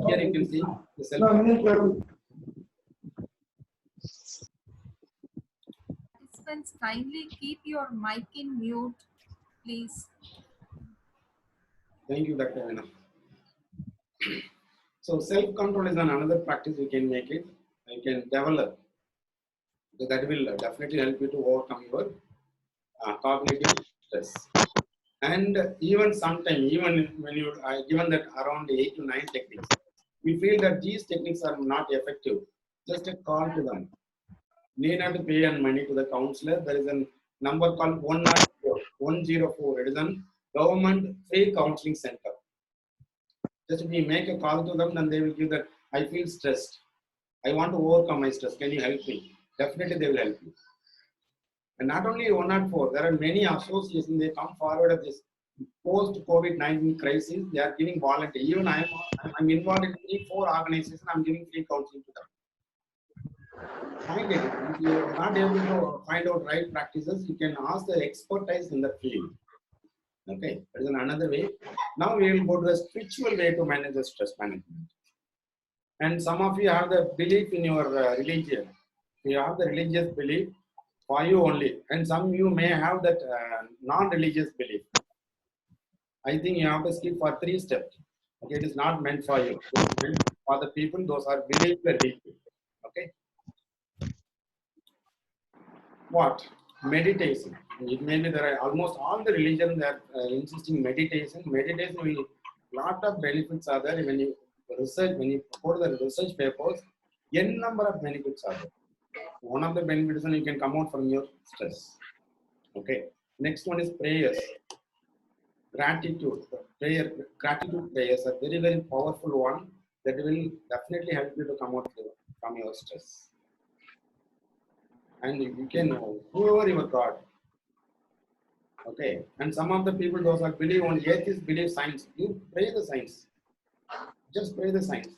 Here you can see the self-control. Participants, kindly keep your mic in mute, please. Thank you, Dr. Veena. So self-control is another practice you can make it. You can develop. So that will definitely help you to overcome your cognitive stress. And even sometimes, even when you are given that around 8 to 9 techniques, you feel that these techniques are not effective, just a call to them. Need not to pay money to the counselor. There is a number called 104. It is a government free counseling center. Just we make a call to them, and they will give that. I feel stressed. I want to overcome my stress. Can you help me? Definitely, they will help you. And not only 104, there are many associations. They come forward at this post-COVID-19 crisis. They are giving volunteer. Even I'm involved in 3-4 organizations. I'm giving free counseling to them. Find it. If you are not able to find out right practices, you can ask the expertise in the field. Okay, that is another way. Now we will go to the spiritual way to manage the stress management. And some of you have the belief in your religion. You have the religious belief for you only. And some of you may have that non-religious belief. I think you have to skip for 3 steps. Okay, it is not meant for you. It is meant for the people, those are believer people. Okay. What? Meditation. It may be there are almost all the religions that insisting meditation. Meditation will lot of benefits are there when you research, when you go to the research papers, n number of benefits are there. One of the benefits is you can come out from your stress. Okay. Next one is prayers. Gratitude. Gratitude prayers are very, very powerful one that will definitely help you to come out from your stress. And you can know whoever your God. Okay. And some of the people, those are believe on atheists believe science. You pray the science. Just pray the science.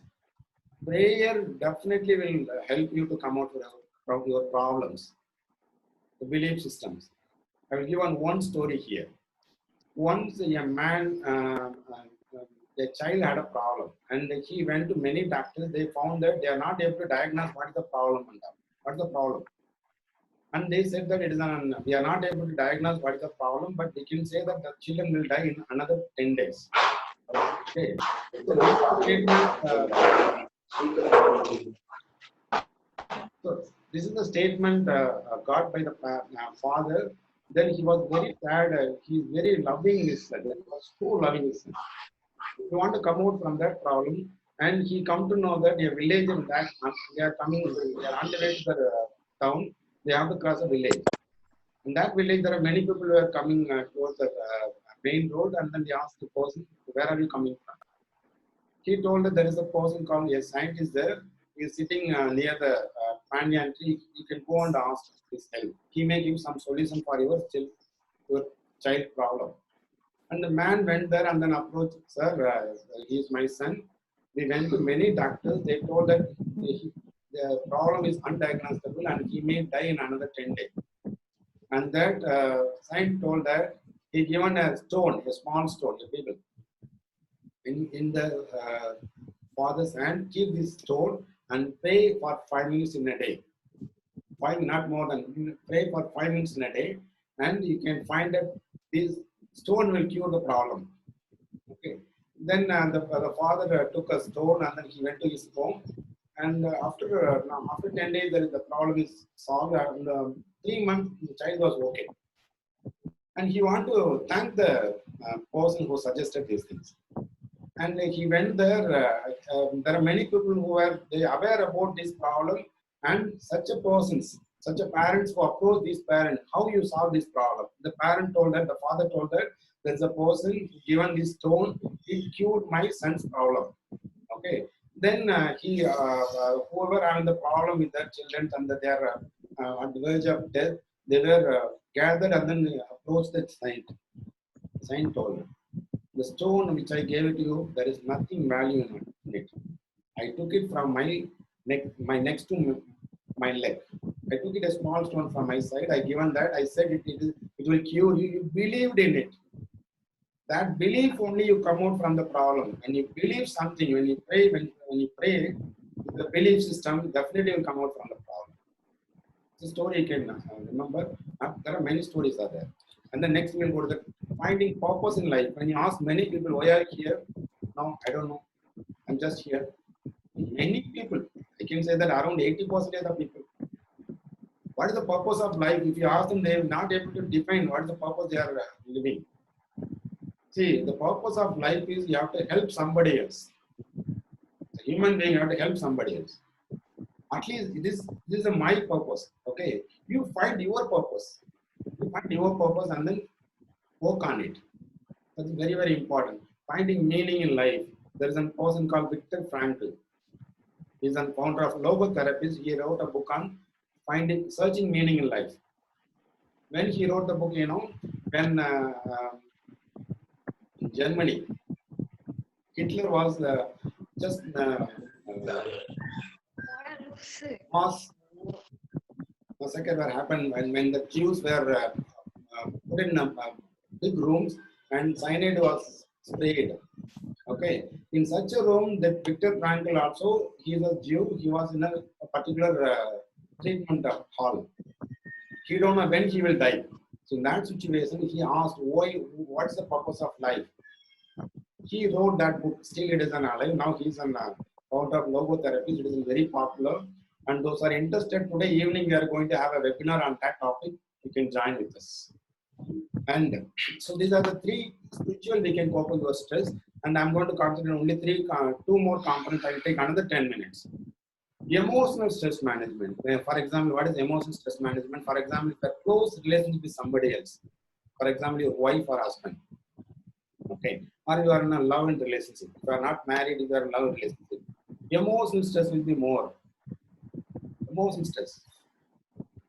Prayer definitely will help you to come out from your problems. The belief systems. I will give one story here. Once a man, a child had a problem, and he went to many doctors. They found that they are not able to diagnose what is the problem. What is the problem? And they said that we are not able to diagnose what is the problem, but we can say that the children will die in another 10 days. Okay. So this is the statement got by the father. Then he was very sad. He is very loving his son. He was so loving his son. He want to come out from that problem, and he come to know that a village in that they are coming. They are on the way to the town. They have to cross a village. In that village, there are many people who are coming towards the main road, and then they ask the person, "Where are you coming from?" He told that there is a person called a scientist there. He is sitting near the banyan tree. You can go and ask his help. He may give some solution for your child problem. And the man went there and then approached, "Sir, he is my son. We went to many doctors. They told that the problem is undiagnosable and he may die in another 10 days. And that scientist told that he given a stone, a small stone, to people in the father's hand. Keep this stone and pray for 5 minutes in a day. Not more than pray for 5 minutes in a day, and you can find that this stone will cure the problem. Okay. Then the father took a stone and then he went to his home. And after 10 days, the problem is solved. And 3 months, the child was okay. And he wanted to thank the person who suggested these things. And he went there. There are many people who are aware about this problem, and such a parents who approach this parent, how you solve this problem. The parent told that, the father told that there's a person given this stone, it cured my son's problem. Okay. Then whoever having the problem with their children and that they are on the verge of death, they were gathered and then approached the saint. The saint told them, the stone which I gave it to you, there is nothing value in it. I took it from my neck, next to my leg. I took it a small stone from my side. I given that. I said it will cure you. You believed in it. That belief only you come out from the problem. When you believe something, when you pray, the belief system definitely will come out from the problem. It's a story you can remember. There are many stories are there. And the next we'll go to the finding purpose in life. When you ask many people, why are you here? No, I don't know. I'm just here. Many people, I can say that around 80% of people. What is the purpose of life? If you ask them, they are not able to define what is the purpose they are living. See, the purpose of life is you have to help somebody else. A human being, you have to help somebody else. At least this is my purpose. Okay, you find your purpose. You find your purpose and then work on it. That's very, very important. Finding meaning in life. There is a person called Viktor Frankl. He's a founder of logotherapy. He wrote a book on searching meaning in life. When he wrote the book, when in Germany, Hitler was massacre happened when the Jews were put in big rooms and cyanide was sprayed. Okay, in such a room, that Viktor Frankl also, he is a Jew. He was in a particular treatment hall. He don't know when he will die. So in that situation, he asked, what's the purpose of life? He wrote that book. Still, it is an alive. Now he is an founder of logotherapy. It is very popular. And those are interested, today evening we are going to have a webinar on that topic. You can join with us. And so these are the three spiritual we can cope with your stress. And I'm going to concentrate only two more components. I will take another 10 minutes. Emotional stress management. For example, what is emotional stress management? For example, if you are close relationship with somebody else. For example, your wife or husband. Okay. Or you are in a love relationship. If you are not married, if you are in a love relationship. Emotional stress will be more. Emotional stress.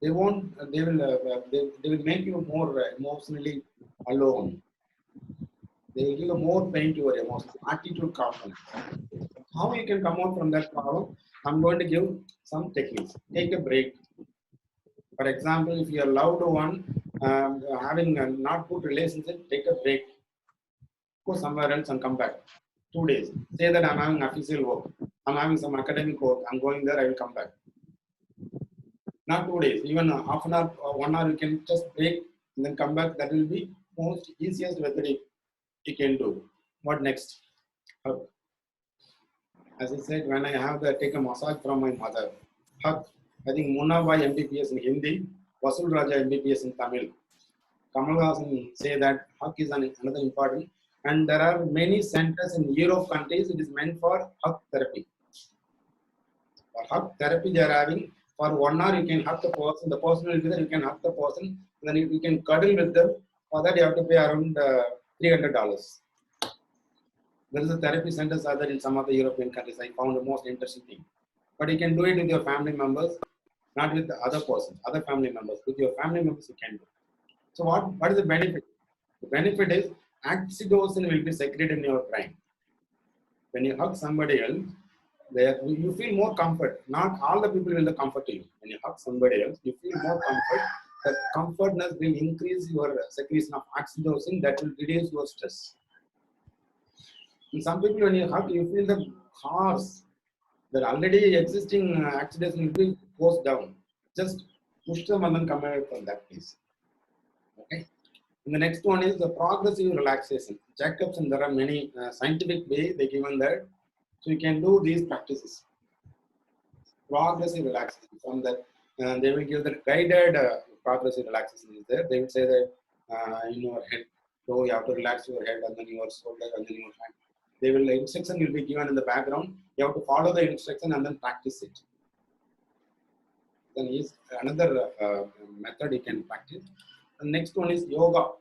They will make you more emotionally alone. They will give you more pain to your emotions, attitude component. How you can come out from that problem? I'm going to give some techniques. Take a break. For example, if your loved one having a not good relationship, take a break. Go somewhere else and come back. 2 days. Say that I'm having official work. I'm having some academic work. I'm going there. I will come back. Not 2 days. Even half an hour, 1 hour. You can just break and then come back. That will be most easiest method you can do. What next? Hug. As I said, when I have to take a massage from my mother, hug. I think Munnabai MBBS in Hindi, Vasul Raja MBBS in Tamil. Kamal Hassan say that hug is another important. And there are many centers in Europe countries. It is meant for hug therapy. For hug therapy, they are having for 1 hour. You can hug the person. The person will be there. You can hug the person. Then you can cuddle with them. For that, you have to pay around $300. There is a therapy centers are there in some of the European countries. I found the most interesting thing. But you can do it with your family members, not with the other persons, other family members. With your family members, you can do. So what is the benefit? The benefit is oxytocin will be secreted in your brain. When you hug somebody else, you feel more comfort. Not all the people will comfort you. When you hug somebody else, you feel more comfort. The comfortness will increase your secretion of oxytocin that will reduce your stress. And some people, when you hug, you feel the horse, the already existing oxytocin will goes down. Just push them and then come away from that place. Okay. And the next one is the progressive relaxation. Jacobson, there are many scientific ways they given that. So you can do these practices. Progressive relaxation. From that, they will give the guided progressive relaxation is there. They will say that in your head, so you have to relax your head and then your shoulder and then your hand. They will, the instruction will be given in the background. You have to follow the instruction and then practice it. Then is another method you can practice. The next one is yoga.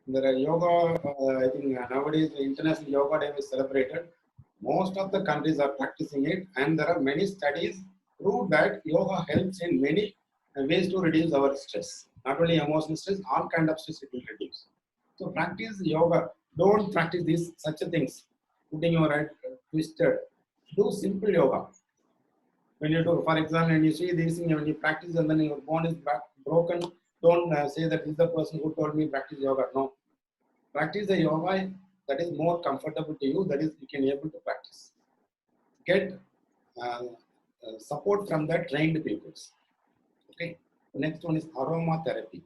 There are yoga, I think nowadays the International Yoga Day is celebrated. Most of the countries are practicing it, and there are many studies prove that yoga helps in many ways to reduce our stress. Not only emotional stress, all kind of stress it will reduce. So practice yoga. Don't practice these such things. Putting your head twisted. Do simple yoga. When you do, for example, when you see these things, when you practice and then your bone is broken, don't say that this is the person who told me practice yoga. No. Practice the yoga that is more comfortable to you, that is you can able to practice. Get support from the trained people. Okay. The next one is aromatherapy.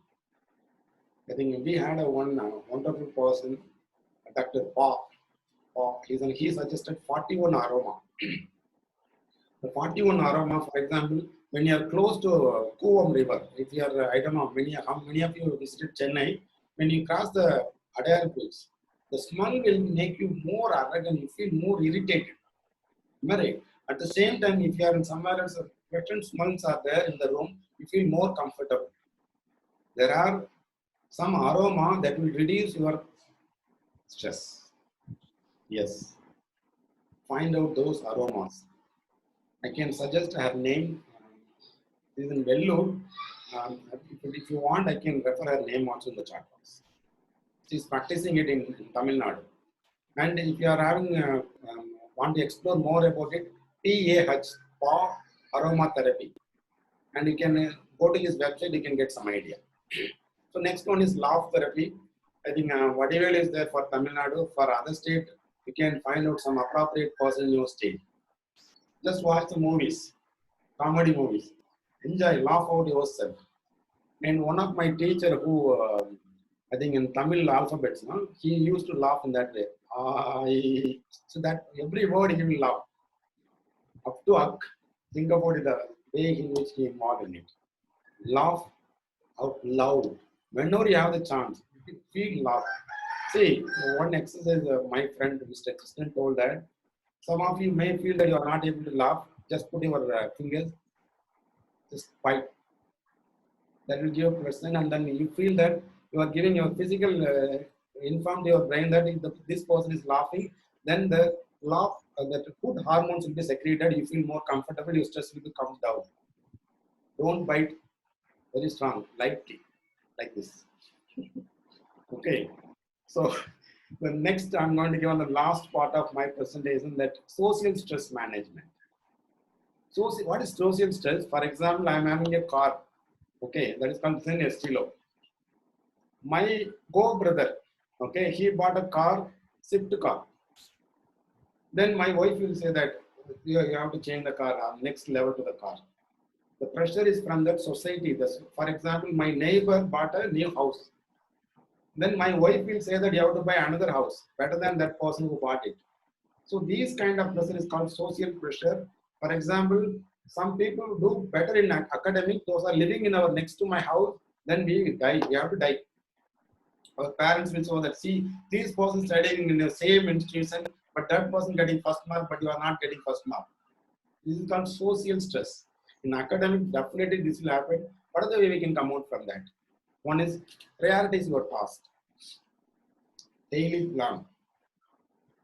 I think we had a one wonderful person, Dr. Paul. He suggested 41 aroma. The 41 aroma, for example, when you are close to Kuvam River, if you are, I don't know how many of you visited Chennai, when you cross the Adayar Bridge, the smell will make you more arrogant, you feel more irritated. Right? At the same time, if you are in somewhere else, certain smells are there in the room, you feel more comfortable. There are some aroma that will reduce your stress. Yes. Find out those aromas. I can suggest her name. She is in Vellore. If you want, I can refer her name also in the chat box. She is practicing it in Tamil Nadu. And if you are having want to explore more about it, PAH, PAW Aromatherapy. And you can go to his website, you can get some idea. So next one is laugh therapy. I think Vadivel is there for Tamil Nadu. For other state, you can find out some appropriate person in your state. Just watch the movies, comedy movies. Enjoy, laugh out yourself. And one of my teacher who, I think in Tamil alphabets, no, he used to laugh in that way. So that every word he will laugh. Up to Ak, think about it, the way in which he involved in it. Laugh out loud. Whenever you have the chance, feel laugh. See, one exercise my friend Mr. Krishnan told that some of you may feel that you are not able to laugh. Just put your fingers, just bite. That will give a person, and then you feel that you are giving your physical inform to your brain that if this person is laughing, then the laugh, the good hormones will be secreted. You feel more comfortable. Your stress will come down. Don't bite very strong, lightly, like this. Okay, so the next I'm going to give on the last part of my presentation, that social stress management. So what is social stress? For example, I'm having a car. Okay, that is called thin Estilo. My brother, okay, he bought a car, Swift car. Then my wife will say that you have to change the car, next level to the car. The pressure is from that society. For example, my neighbor bought a new house. Then my wife will say that you have to buy another house better than that person who bought it. So these kind of pressure is called social pressure. For example, some people do better in academic. Those are living in our next to my house. Then we die. We have to die. Our parents will show that, see, this person studying in the same institution, but that person getting first mark, but you are not getting first mark. This is called social stress. In academic, definitely this will happen. What other way we can come out from that? One is prioritize your task. Daily plan.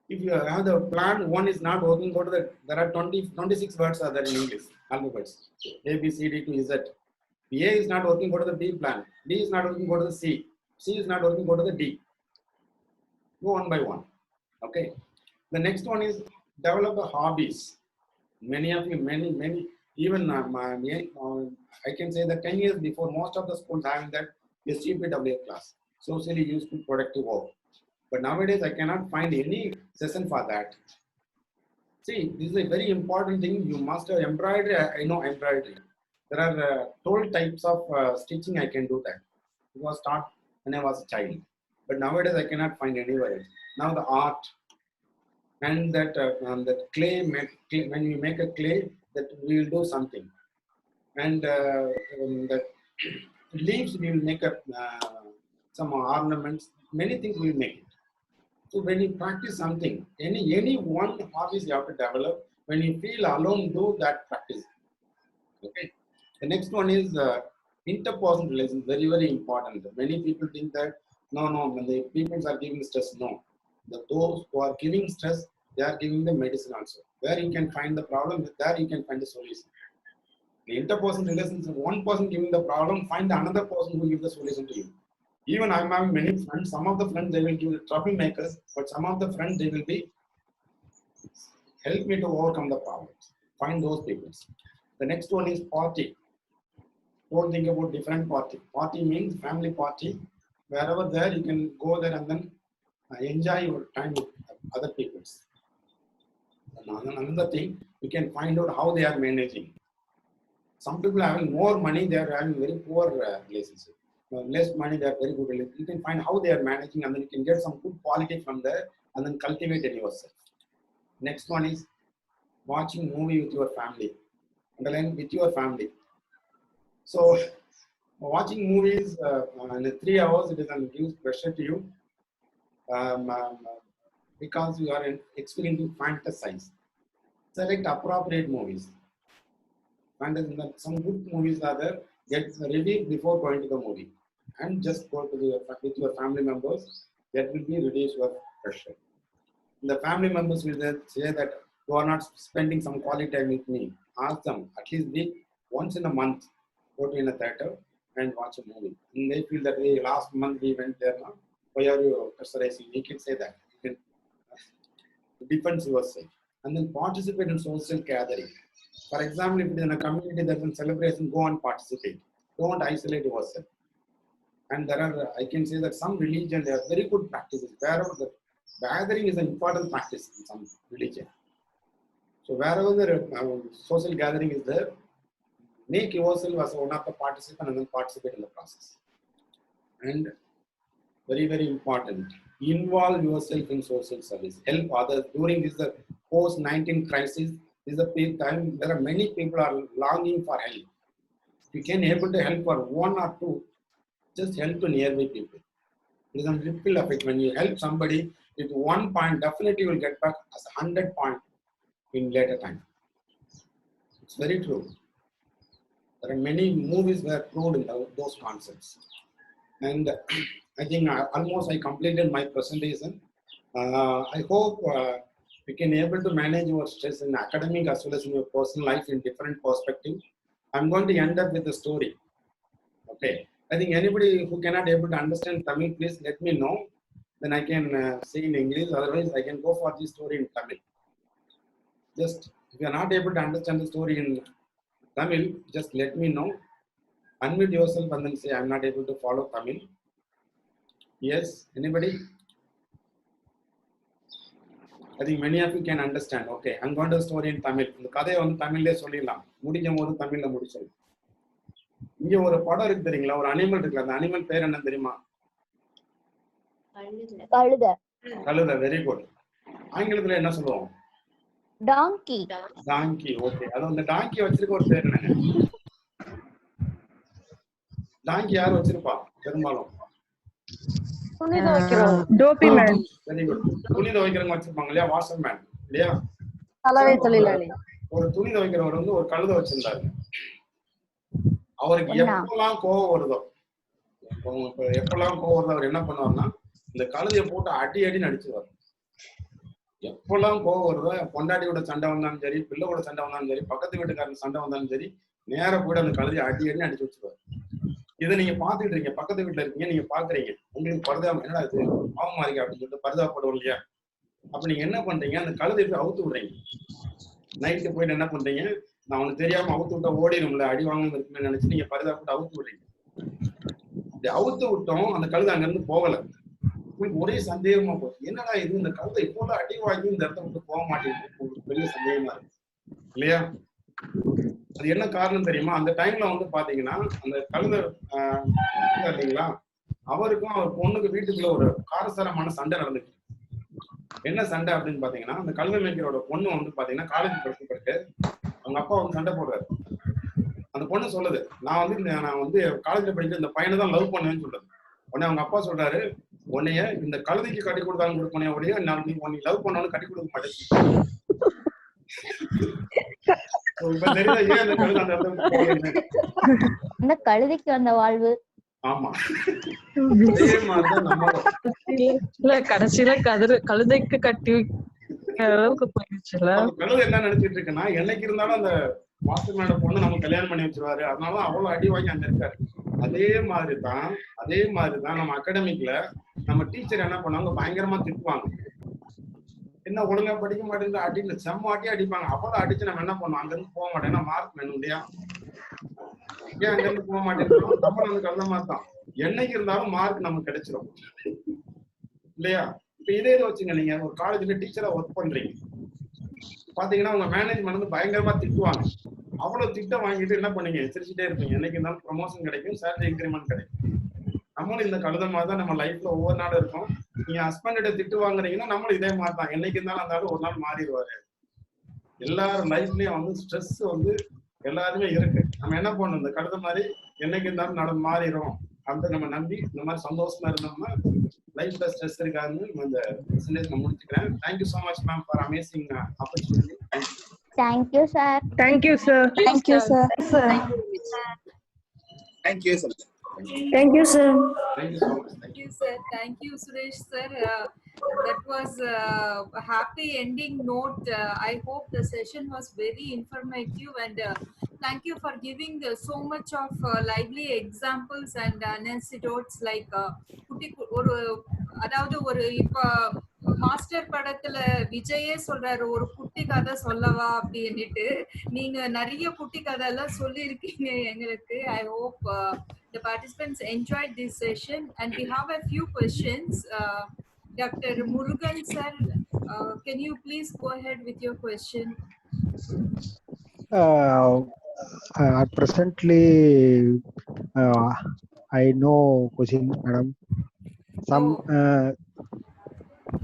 If you have the plan, one is not working, go to the, there are 26 words are there in English, alphabets. A, B, C, D to Z. A is not working, go to the B plan. D is not working, go to the C. C is not working, go to the D. Go one by one. Okay. The next one is develop a hobbies. Many of you, many, even I can say that 10 years before, most of the schools having that SCPWA class, socially useful productive work. But nowadays, I cannot find any session for that. See, this is a very important thing. You must have embroidery. I know embroidery. There are 12 types of stitching. I can do that. It was taught when I was a child. But nowadays, I cannot find anywhere else. Now the art and that clay, when we make a clay, that we will do something. And the leaves, we will make some ornaments. Many things we will make it. So when you practice something, any one hobbies you have to develop. When you feel alone, do that practice. Okay. The next one is interpersonal relations. Very, very important. Many people think that no, when the people are giving stress, no. Those who are giving stress, they are giving the medicine also. Where you can find the problem, there you can find the solution. The interpersonal relations, one person giving the problem, find another person who gives the solution to you. Even I'm having many friends. Some of the friends, they will give the troublemakers, but some of the friends, they will be help me to overcome the problems. Find those people. The next one is party. Don't think about different party. Party means family party. Wherever there, you can go there and then enjoy your time with other people. Another thing, you can find out how they are managing. Some people are having more money, they are having very poor relationship. Less money, they are very good relationship. You can find how they are managing, and then you can get some good quality from there and then cultivate it yourself. Next one is watching movie with your family. Underline, with your family. So watching movies in 3 hours, it is a huge pressure to you. Because you are experiencing fantasize. Select appropriate movies. Fantasy, some good movies are there. Get ready before going to the movie, and just go to with your family members. That will be reduce your pressure. The family members will say that you are not spending some quality time with me. Ask them at least once in a month, go to in a theater and watch a movie. And they feel that, hey, last month we went there now. Why are you pressurizing? You can say that. You can defend yourself. And then participate in social gathering. For example, if it is in a community, there is a celebration, go and participate. Don't isolate yourself. And there are, I can say that some religion, they are very good practices. Wherever the gathering is an important practice in some religion. So wherever the social gathering is there, make yourself as one of the participants and then participate in the process. And very, very important, involve yourself in social service. Help others. During this post-19 crisis, this is the time there are many people are longing for help. If you can able to help for one or two, just help to nearby people. It is a ripple effect. When you help somebody with 1 point, definitely you will get back as 100 points in later time. It's very true. There are many movies were proved in those concepts. And I think almost I completed my presentation. I hope you can able to manage your stress in academic as well as in your personal life in different perspectives. I'm going to end up with a story. Okay. I think anybody who cannot able to understand Tamil, please let me know. Then I can say in English. Otherwise, I can go for this story in Tamil. Just if you are not able to understand the story in Tamil, just let me know. Unmute yourself and then say, I'm not able to follow Tamil. Yes, anybody? I think many of you can understand. Okay, I'm going to story in Tamil. The கதையை வந்து தமிழ்லே சொல்லிடலாம். முடிக்கும் போது தமிழ்ல முடிச்சிடலாம். இங்க ஒரு படம் இருக்கு தெரியுங்களா? ஒரு அனிமல் இருக்கு. அந்த அனிமல் பேர் என்ன தெரியுமா? கழுதை. கழுதை, வெரி குட். ஆங்கிலத்துல என்ன சொல்லுவோம்? டாங்கி. டாங்கி, ஓகே. அது அந்த டாங்கி வச்சிருக்க ஒரு பேர் என்னங்க? டாங்கி யார் வச்சிருப்பா பெரும்பாலும்? துணி துவைக்கிறோம். டோபி மேன். Very good. துணி துவைக்கிறவங்க வச்சிருப்பாங்க இல்லையா? வாஷர் மேன் இல்லையா? சலவை தொழிலாளி. ஒரு துணி துவைக்கிறவர் வந்து ஒரு கழுதை வச்சிருந்தாரு. அவருக்கு எப்பெல்லாம் கோவம் வருதோ, அவர் என்ன பண்ணுவார்னா, இந்த கழுதையை போட்டு அடி நடிச்சுவார். எப்பெல்லாம் கோவம் வருதோ, பொண்டாட்டியோட சண்டை வந்தாலும் சரி, பிள்ளையோட சண்டை வந்தாலும் சரி, பக்கத்து வீட்டுக்காரன் சண்டை வந்தாலும் சரி, நேர போயிட்டு அந்த கழுதையை அடி அடிச்சு வச்சுருவார். இதை நீங்க பாத்துட்டு இருக்கீங்க, பக்கத்து வீட்டுல இருக்கீங்க, நீங்க பாக்குறீங்க, உங்களுக்கு பரிதாபம், என்னடா இது பாவமா இருக்கு அப்படின்னு சொல்லிட்டு பரிதாபப்படுவோம் இல்லையா? அப்ப நீங்க என்ன பண்றீங்க, அந்த கழுதை போய் அவுத்து விடுறீங்க. நைட்டு போயிட்டு என்ன பண்றீங்க, நான் உனக்கு தெரியாம அவுத்து விட்டா ஓடிடும்ல, அடி வாங்காம இருக்குன்னு நினைச்சு நீங்க பரிதாபப்பட்டு அவுத்து விடுறீங்க. அப்படி அவுத்து விட்டோம், அந்த கழுதை அங்க இருந்து போகல. உங்களுக்கு ஒரே சந்தேகமா போச்சு, என்னடா இது, இந்த கழுதை இப்போ அடி வாங்கி இந்த இடத்த விட்டு போக மாட்டேங்குது. உங்களுக்கு பெரிய சந்தேகமா இருக்கு இல்லையா? அது என்ன காரணம் தெரியுமா? அந்த டைம்ல வந்து பாத்தீங்கன்னா அந்த கழுதை இல்லைங்களா, அவருக்கும் அவர் பொண்ணுக்கு வீட்டுக்குள்ள ஒரு காரசாரமான சண்டை நடந்துச்சு. என்ன சண்டை அப்படின்னு பாத்தீங்கன்னா, அந்த கழுதை மேய்க்கிறோட பொண்ணு வந்து பாத்தீங்கன்னா காலேஜ் படிச்சுட்டு அவங்க அப்பா வந்து சண்டை போடுறாரு. அந்த பொண்ணு சொல்லுது, நான் வந்து காலேஜ்ல படிக்கிற இந்த பையனை தான் லவ் பண்ணுவேன்னு சொல்லுது. உடனே அவங்க அப்பா சொல்றாரு, உன்னைய இந்த கழுதைக்கு கட்டி கொடுத்தாலும் கொடுப்பனே உடைய நான் நீ லவ் பண்ணவனு கட்டி கொடுக்க மாட்டேன். இப்ப தெரியுதா ஏன் அந்த கழுதை அந்த இடத்துல போகுதுன்னு? அந்த கழுதைக்கு வந்த வாழ்வு. ஆமா, அதே மாதிரிதான் நம்ம கடைசியில கழுதைக்கு கட்டி அளவுக்கு போயிடுச்சுல. கழுதை என்ன நினைச்சிட்டு இருக்குன்னா, என்னைக்கு இருந்தாலும் அந்த மாஸ்டர் மேட பொண்ணு நம்ம கல்யாணம் பண்ணி வச்சிருவாரு, அதனால அவ்வளவு அடி வாங்கி அங்க இருக்காரு. அதே மாதிரிதான் நம்ம அகாடமிக்ல நம்ம டீச்சர் என்ன பண்ணுவாங்க, பயங்கரமா திட்டுவாங்க. என்ன ஒழுங்கா படிக்க மாட்டேங்குது அடின்னு செம்ம அடி அடிப்பாங்க. அவ்வளவு அடிச்சு நம்ம என்ன பண்ணுவோம், அங்க இருந்து போக மாட்டேன்னா மார்க் வேணும் இல்லையா? ஏன் அங்க இருந்து போக மாட்டேங்கிறோம், நம்ம அந்த கழுத மாதிரி தான். என்னைக்கு இருந்தாலும் மார்க் நமக்கு கிடைச்சிடும் இல்லையா? இப்ப இதே வச்சுங்க, நீங்க ஒரு காலேஜ்ல டீச்சரா ஒர்க் பண்றீங்க, பாத்தீங்கன்னா உங்க மேனேஜ்மெண்ட் வந்து பயங்கரமா திட்டுவாங்க. அவ்வளவு திட்டம் வாங்கிட்டு என்ன பண்ணீங்க, சிரிச்சுட்டே இருப்பீங்க. என்னைக்கு இருந்தாலும் ப்ரொமோஷன் கிடைக்கும், சேலரி இன்கிரிமெண்ட் கிடைக்கும். நம்மளும் இந்த கழுத மாதிரி தான் நம்ம லைஃப்ல ஒவ்வொரு நாளும் இருக்கும். நீங்க ஹஸ்பண்ட திட்டு வாங்குறீங்கன்னா நம்மளும் இதே மாதிரி தான். என்னைக்கு இருந்தாலும் அந்த ஆளு ஒரு நாள் மாறிடுவாரு. எல்லாரும் லைஃப்லயும் வந்து ஸ்ட்ரெஸ் வந்து எல்லாருமே இருக்கு. நம்ம என்ன பண்ணணும், இந்த கழுத மாதிரி என்னைக்கு இருந்தாலும் மாறிடும் அந்த நம்ம நம்பி இந்த மாதிரி சந்தோஷமா இருந்தோம்னா லைஃப்ல ஸ்ட்ரெஸ் இருக்காதுன்னு இந்த மெசேஜ் நான் முடிச்சுக்கிறேன். Thank you so much ma'am for amazing opportunity. Thank you sir. Thank you sir. Thank you sir. Thank you sir. Thank you sir. Thank you so much. Thank you, sir. Thank you, Suresh, sir. That was a happy ending note. I hope the session was very informative, and thank you for giving so much of lively examples and anecdotes like அதாவது ஒரு இப்ப master படத்துல விஜயே சொல்றாரு, ஒரு குட்டி கதை சொல்லவா அப்படின்னுட்டு. நீங்க நிறைய குட்டி கதை எல்லாம் சொல்லி இருக்கீங்க எங்களுக்கு. I hope the participants enjoyed this session, and we have a few questions. Dr. Murugan sir, can you please go ahead with your question? Presently, I know question, madam. Some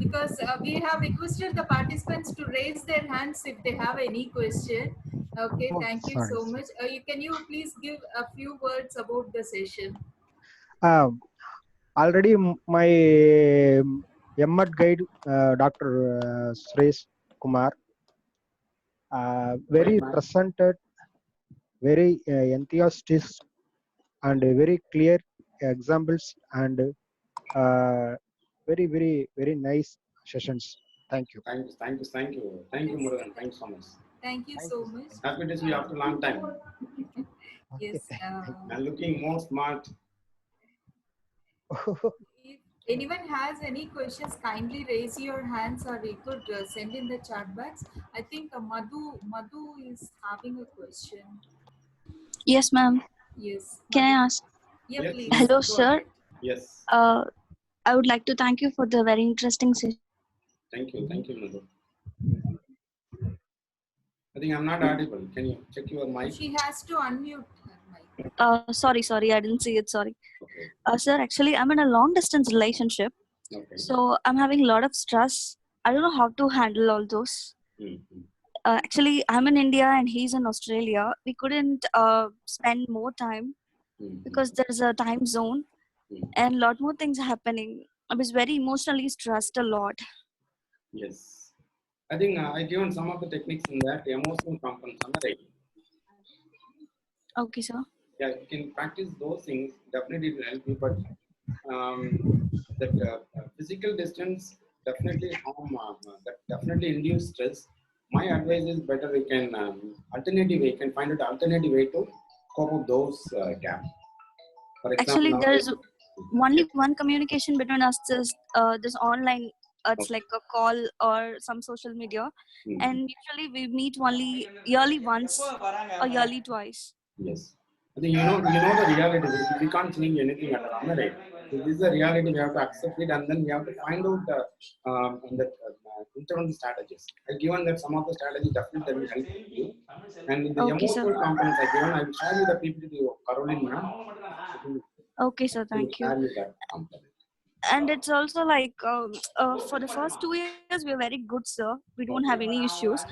because we have requested the participants to raise their hands if they have any question. Okay, thank you so much. Can you please give a few words about the session? Already my MAT guide, Dr. Suresh Kumar, very presented, very enthusiastic and very clear examples and very, very, very nice sessions. Thank you. Thank you, Murugan. Thank you so much. Thank you so much. Happy to see you after a long time. Yes. And looking more smart. If anyone has any questions, kindly raise your hands, or you could send in the chat box. I think Madhu is having a question. Yes, ma'am. Yes. Can I ask? Yeah, Yes. please. Hello, Go sir. ahead. Yes. I would like to thank you for the very interesting session. Thank you, Madhu. I think I'm not audible. Can you check your mic? She has to unmute her mic. Sorry, I didn't see it. Sorry. Okay. Sir, actually, I'm in a long distance relationship, Okay. so I'm having a lot of stress. I don't know how to handle all those. Mm-hmm. Actually, I'm in India and he's in Australia. We couldn't spend more time because there's a time zone and a lot more things happening. I was very emotionally stressed a lot. Yes. I think I given some of the techniques in that emotional components on the right. Okay, sir. Yeah, you can practice those things. Definitely it will help you, but that physical distance definitely that definitely induce stress. My advice is better we can find an alternative way to cope with those gaps. For example, actually, there's only one communication between us is this online It's like a call or some social media, and usually we meet only yearly once or yearly twice. Yes. I think you know the reality. We can't change anything at all. Am I right? So this is the reality. We have to accept it, and then we have to find out the internal strategies. I given that some of the strategies definitely will help you, and in the Okay, sir. emotional components I given, I will share you the PPT to you, Caroline, ma'am. Okay, sir. Thank you. Share you that component. And it's also like for the first 2 years we are very good, sir. We don't have any issues.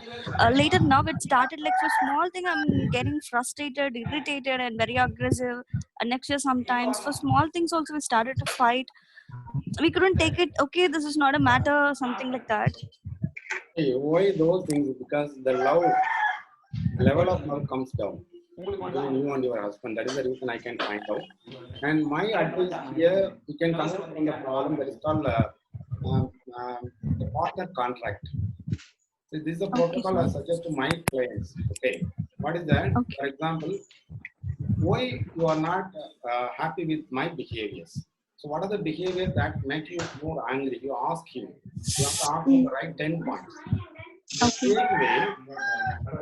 Later now it started like for small thing I'm getting frustrated, irritated, and very aggressive. And next year sometimes for small things also we started to fight. We couldn't take it. Okay, this is not a matter, something like that. Hey, why those things? Because the level of love comes down between you and your husband. That is the reason I can find out. And my advice here, you can come out from the problem that is called the partner contract. So this is a protocol I suggest to my clients. Okay, what is that? Okay. For example, why you are not happy with my behaviors? So what are the behaviors that make you more angry? You ask him. You have to ask him the right 10 points. The Okay. same way,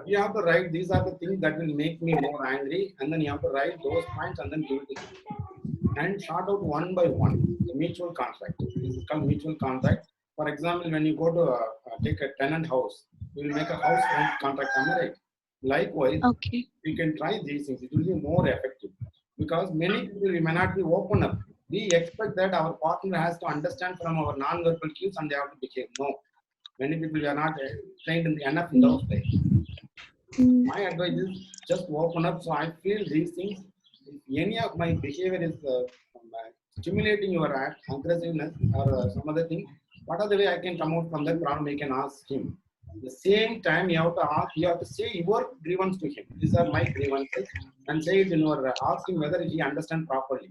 you have to write these are the things that will make me more angry, and then you have to write those points and then give it to him. And sort out one by one the mutual contract. This is called mutual contract. For example, when you go to take a tenant house, you will make a house rent contract. Am I right? Likewise, Okay. we can try these things. It will be more effective because many people we may not be open up. We expect that our partner has to understand from our non-verbal cues and they have to behave. No, many people are not trained enough in those things. My advice is just open up. So I feel these things. If any of my behavior is stimulating your aggressiveness or some other thing, what are the way I can come out from that problem? You can ask him. At the same time, you have to say your grievance to him. These are my grievances, and say it in your ask him whether he understand properly.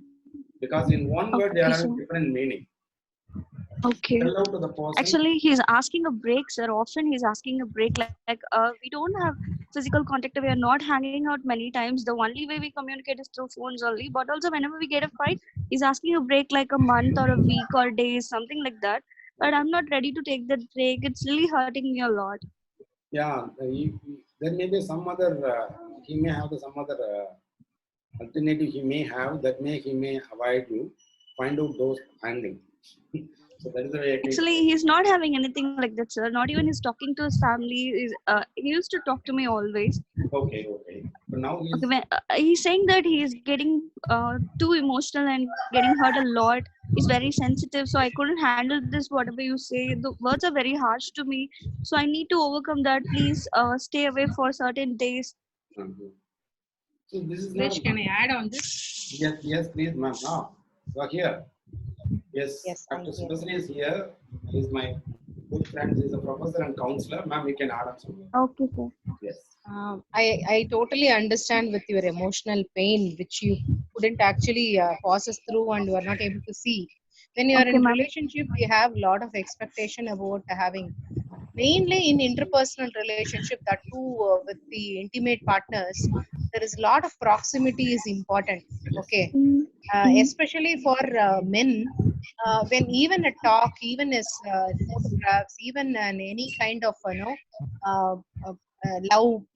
Because in one word they are having different meaning. Okay. Tell out to the person. Actually, he's asking a break, sir. Often he's asking a break. Like we don't have physical contact. We are not hanging out many times. The only way we communicate is through phones only. But also, whenever we get a fight, he's asking a break like a month or a week or days, something like that. But I'm not ready to take that break. It's really hurting me a lot. Yeah, there may be some other. He may have some other alternative. He may have that. He may avoid you. Find out those handling. So that is the way I can. Actually, he's not having anything like that, sir. Not even he's talking to his family. He used to talk to me always. Okay. But now he's. Okay, he's saying that he is getting too emotional and getting hurt a lot. He's very sensitive, so I couldn't handle this. Whatever you say, the words are very harsh to me. So I need to overcome that. Please stay away for certain days. So this is Rich, not. can I add on this? Yes, please, ma'am. Now, you are here. Yes, Dr. Thank you. Subhasri is here. He is my good friend. He is a professor and counselor. Ma'am, you can add on something. Okay, sir. Yes. I totally understand with your emotional pain, which you couldn't actually process through and you are not able to see. When you are in relationship, you have a lot of expectation about having, mainly in interpersonal relationship, that too with the intimate partners, there is a lot of proximity is important. Okay, especially for men, when even a talk, even as photographs, even any kind of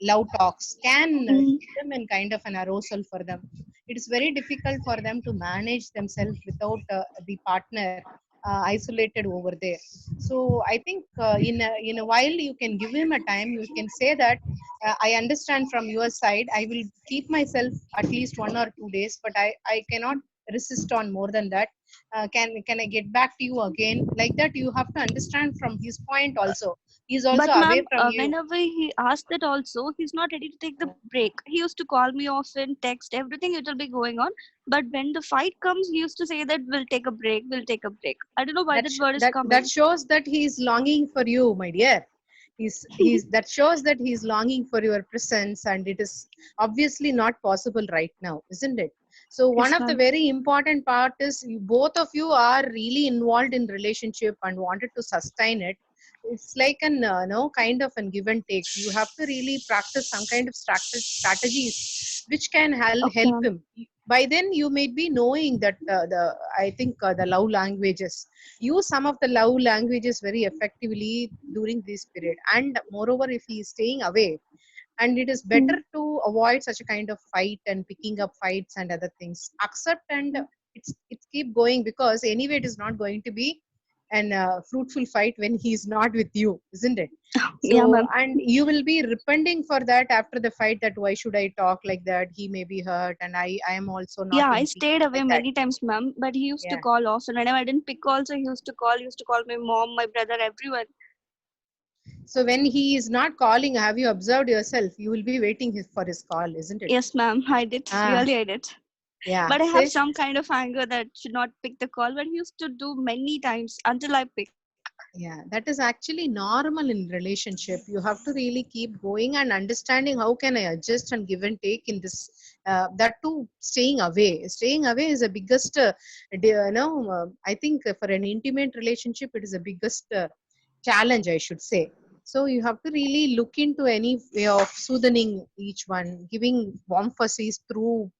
love talks can give them in kind of an arousal for them. It is very difficult for them to manage themselves without the partner isolated over there. So I think in a while you can give him a time. You can say that I understand from your side. I will keep myself at least 1 or 2 days, but I cannot resist on more than that. Can I get back to you again? Like that, you have to understand from his point also. He's also But away ma'am, from you. whenever he asked that also, he's not ready to take the break. He used to call me often, text, everything it will be going on. But when the fight comes, he used to say that we'll take a break, we'll take a break. I don't know why that word is coming. That shows that he's longing for you, my dear. He's that shows that he's longing for your presence, and it is obviously not possible right now, isn't it? So one of the very important part is both of you are really involved in relationship and wanted to sustain it. It's like an kind of a give and take. You have to really practice some kind of strategies which can help him. by then you may be knowing that the love languages. Use some of the love languages very effectively during this period. And moreover, if he is staying away, and it is better to avoid such a kind of fight and picking up fights and other things, accept, and it's keep going, because anyway it is not going to be an fruitful fight when he is not with you, isn't it? Yeah, So, ma'am. and you will be repenting for that after the fight, that why should I talk like that, he may be hurt, and I am also not Yeah, I in peace, stayed away like that. many times, ma'am. But he used to Yeah. call often. Whenever I didn't pick, also he used to call my mom, my brother, everyone. So when he is not calling, have you observed yourself, you will be waiting for his call, isn't it? Yes, ma'am. I did. Ah, Really, I did. yeah. But I So have some kind of anger that should not pick the call. But he used to do many times until I pick. yeah, that is actually normal in relationship. You have to really keep going and understanding how can I adjust and give and take in this. That too, staying away. Staying away is the biggest. I think for an intimate relationship, it is the biggest challenge, I should say. So you have to really look into any way of soothing each one, giving warm fuzzies through,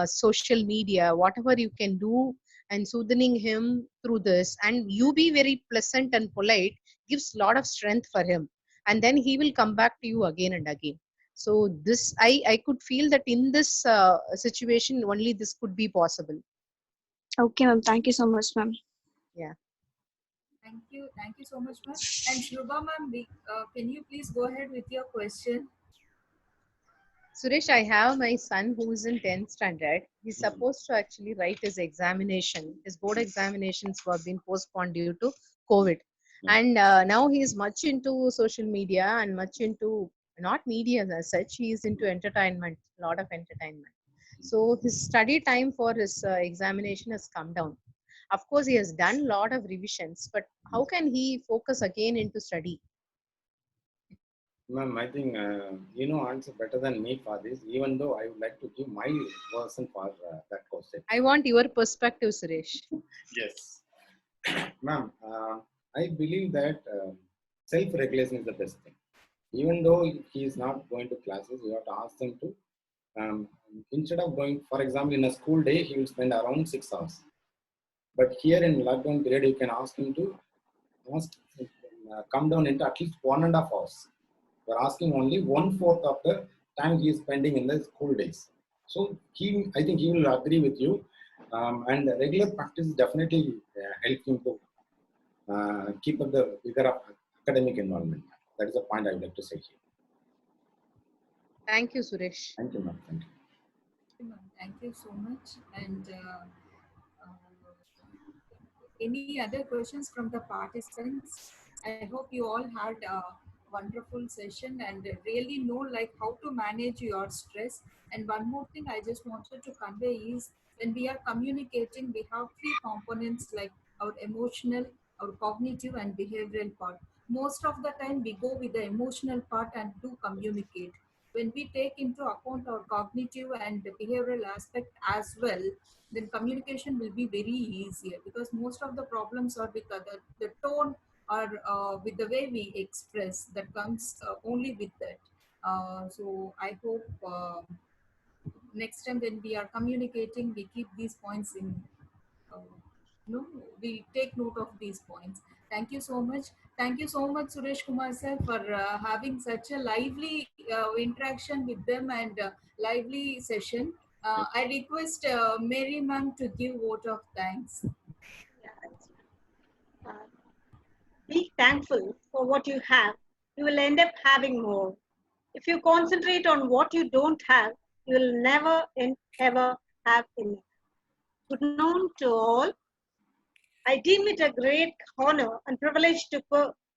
social media, whatever you can do, and soothing him through this, and you be very pleasant and polite, gives a lot of strength for him, and then he will come back to you again and again. So this, I could feel that in this situation only this could be possible. Okay, ma'am. Thank you so much, ma'am. Yeah. Thank you so much, ma'am. And Shruba ma'am, can you please go ahead with your question? Suresh, I have my son who is in 10th standard. He's supposed to actually write his examination. His board examinations were being postponed due to COVID. And now he is much into social media and much into, not media as such, he is into entertainment, a lot of entertainment. So his study time for his examination has come down. Of course, he has done a lot of revisions, but how can he focus again into study? Ma'am, I think you know answer better than me for this, even though I would like to give my version for that question. I want your perspective, Suresh. Yes. Ma'am, I believe that self-regulation is the best thing. Even though he is not going to classes, you have to ask him to, instead of going, for example, in a school day, he will spend around 6 hours. But here in lockdown period, you can ask him to come down into at least 1.5 hours. We're asking only 1/4 of the time he is spending in the school days. So I think he will agree with you, and the regular practice definitely help him to keep up the vigor of academic involvement. That is the point I would like to say here. Thank you, Suresh. Thank you, ma'am. Thank you. Thank you so much. And any other questions from the participants? I hope you all had a wonderful session and really know like how to manage your stress. And one more thing I just wanted to convey is when we are communicating, we have three components like our emotional, our cognitive and behavioral part. Most of the time we go with the emotional part and do communicate. When we take into account our cognitive and behavioral aspect as well, then communication will be very easier, because most of the problems are with the tone or with the way we express, that comes only with that. So I hope next time when we are communicating, we keep these points in, uh, we take note of these points. Thank you so much. Thank you so much, Suresh Kumar sir, for having such a lively interaction with them and lively session. I request Mary ma'am to give vote of thanks. Be thankful for what you have. You will end up having more. If you concentrate on what you don't have, you will never ever have enough. Good noon to all. I deem it a great honor and privilege to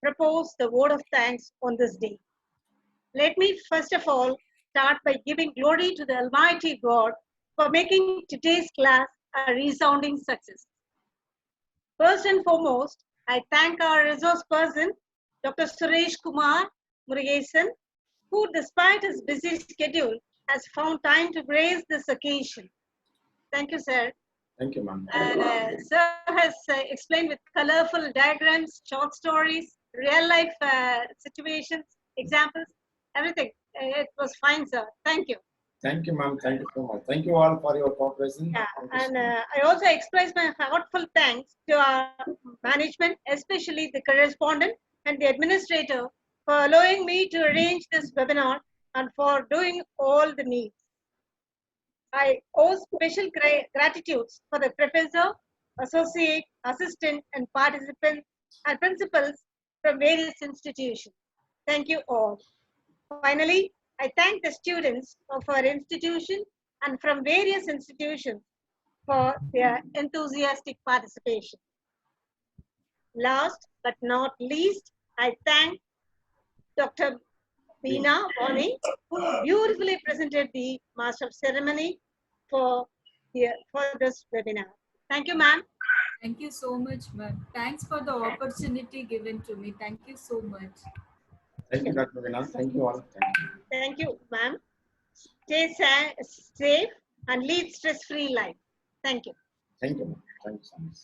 propose the word of thanks on this day. Let me first of all start by giving glory to the Almighty God for making today's class a resounding success. First and foremost, I thank our resource person, Dr. Suresh Kumar Murugesan, who despite his busy schedule has found time to grace this occasion. Thank you, sir. Thank you, ma'am. And sir has explained with colorful diagrams, short stories, real life situations, examples, everything. It was fine, sir. Thank you. Thank you, ma'am. Thank you so much. Thank you all for your cooperation. Yeah, Thank you so and much. I also express my heartfelt thanks to our management, especially the correspondent and the administrator, for allowing me to arrange this webinar and for doing all the needs. I owe special gratitudes for the professor, associate, assistant, and participants and principals from various institutions. Thank you all. Finally, I thank the students of our institution and from various institutions for their enthusiastic participation. Last but not least, I thank Dr. Beena Boni, who beautifully presented the Master of Ceremony for this webinar. Thank you, ma'am. Thank you so much, ma'am. Thanks for the opportunity given to me. Thank you so much. Thank you, Dr. Veena. Thank you all. Thank you. Thank you, ma'am. Stay safe and lead stress-free life. Thank you. Thank you, ma'am. Thank you so much.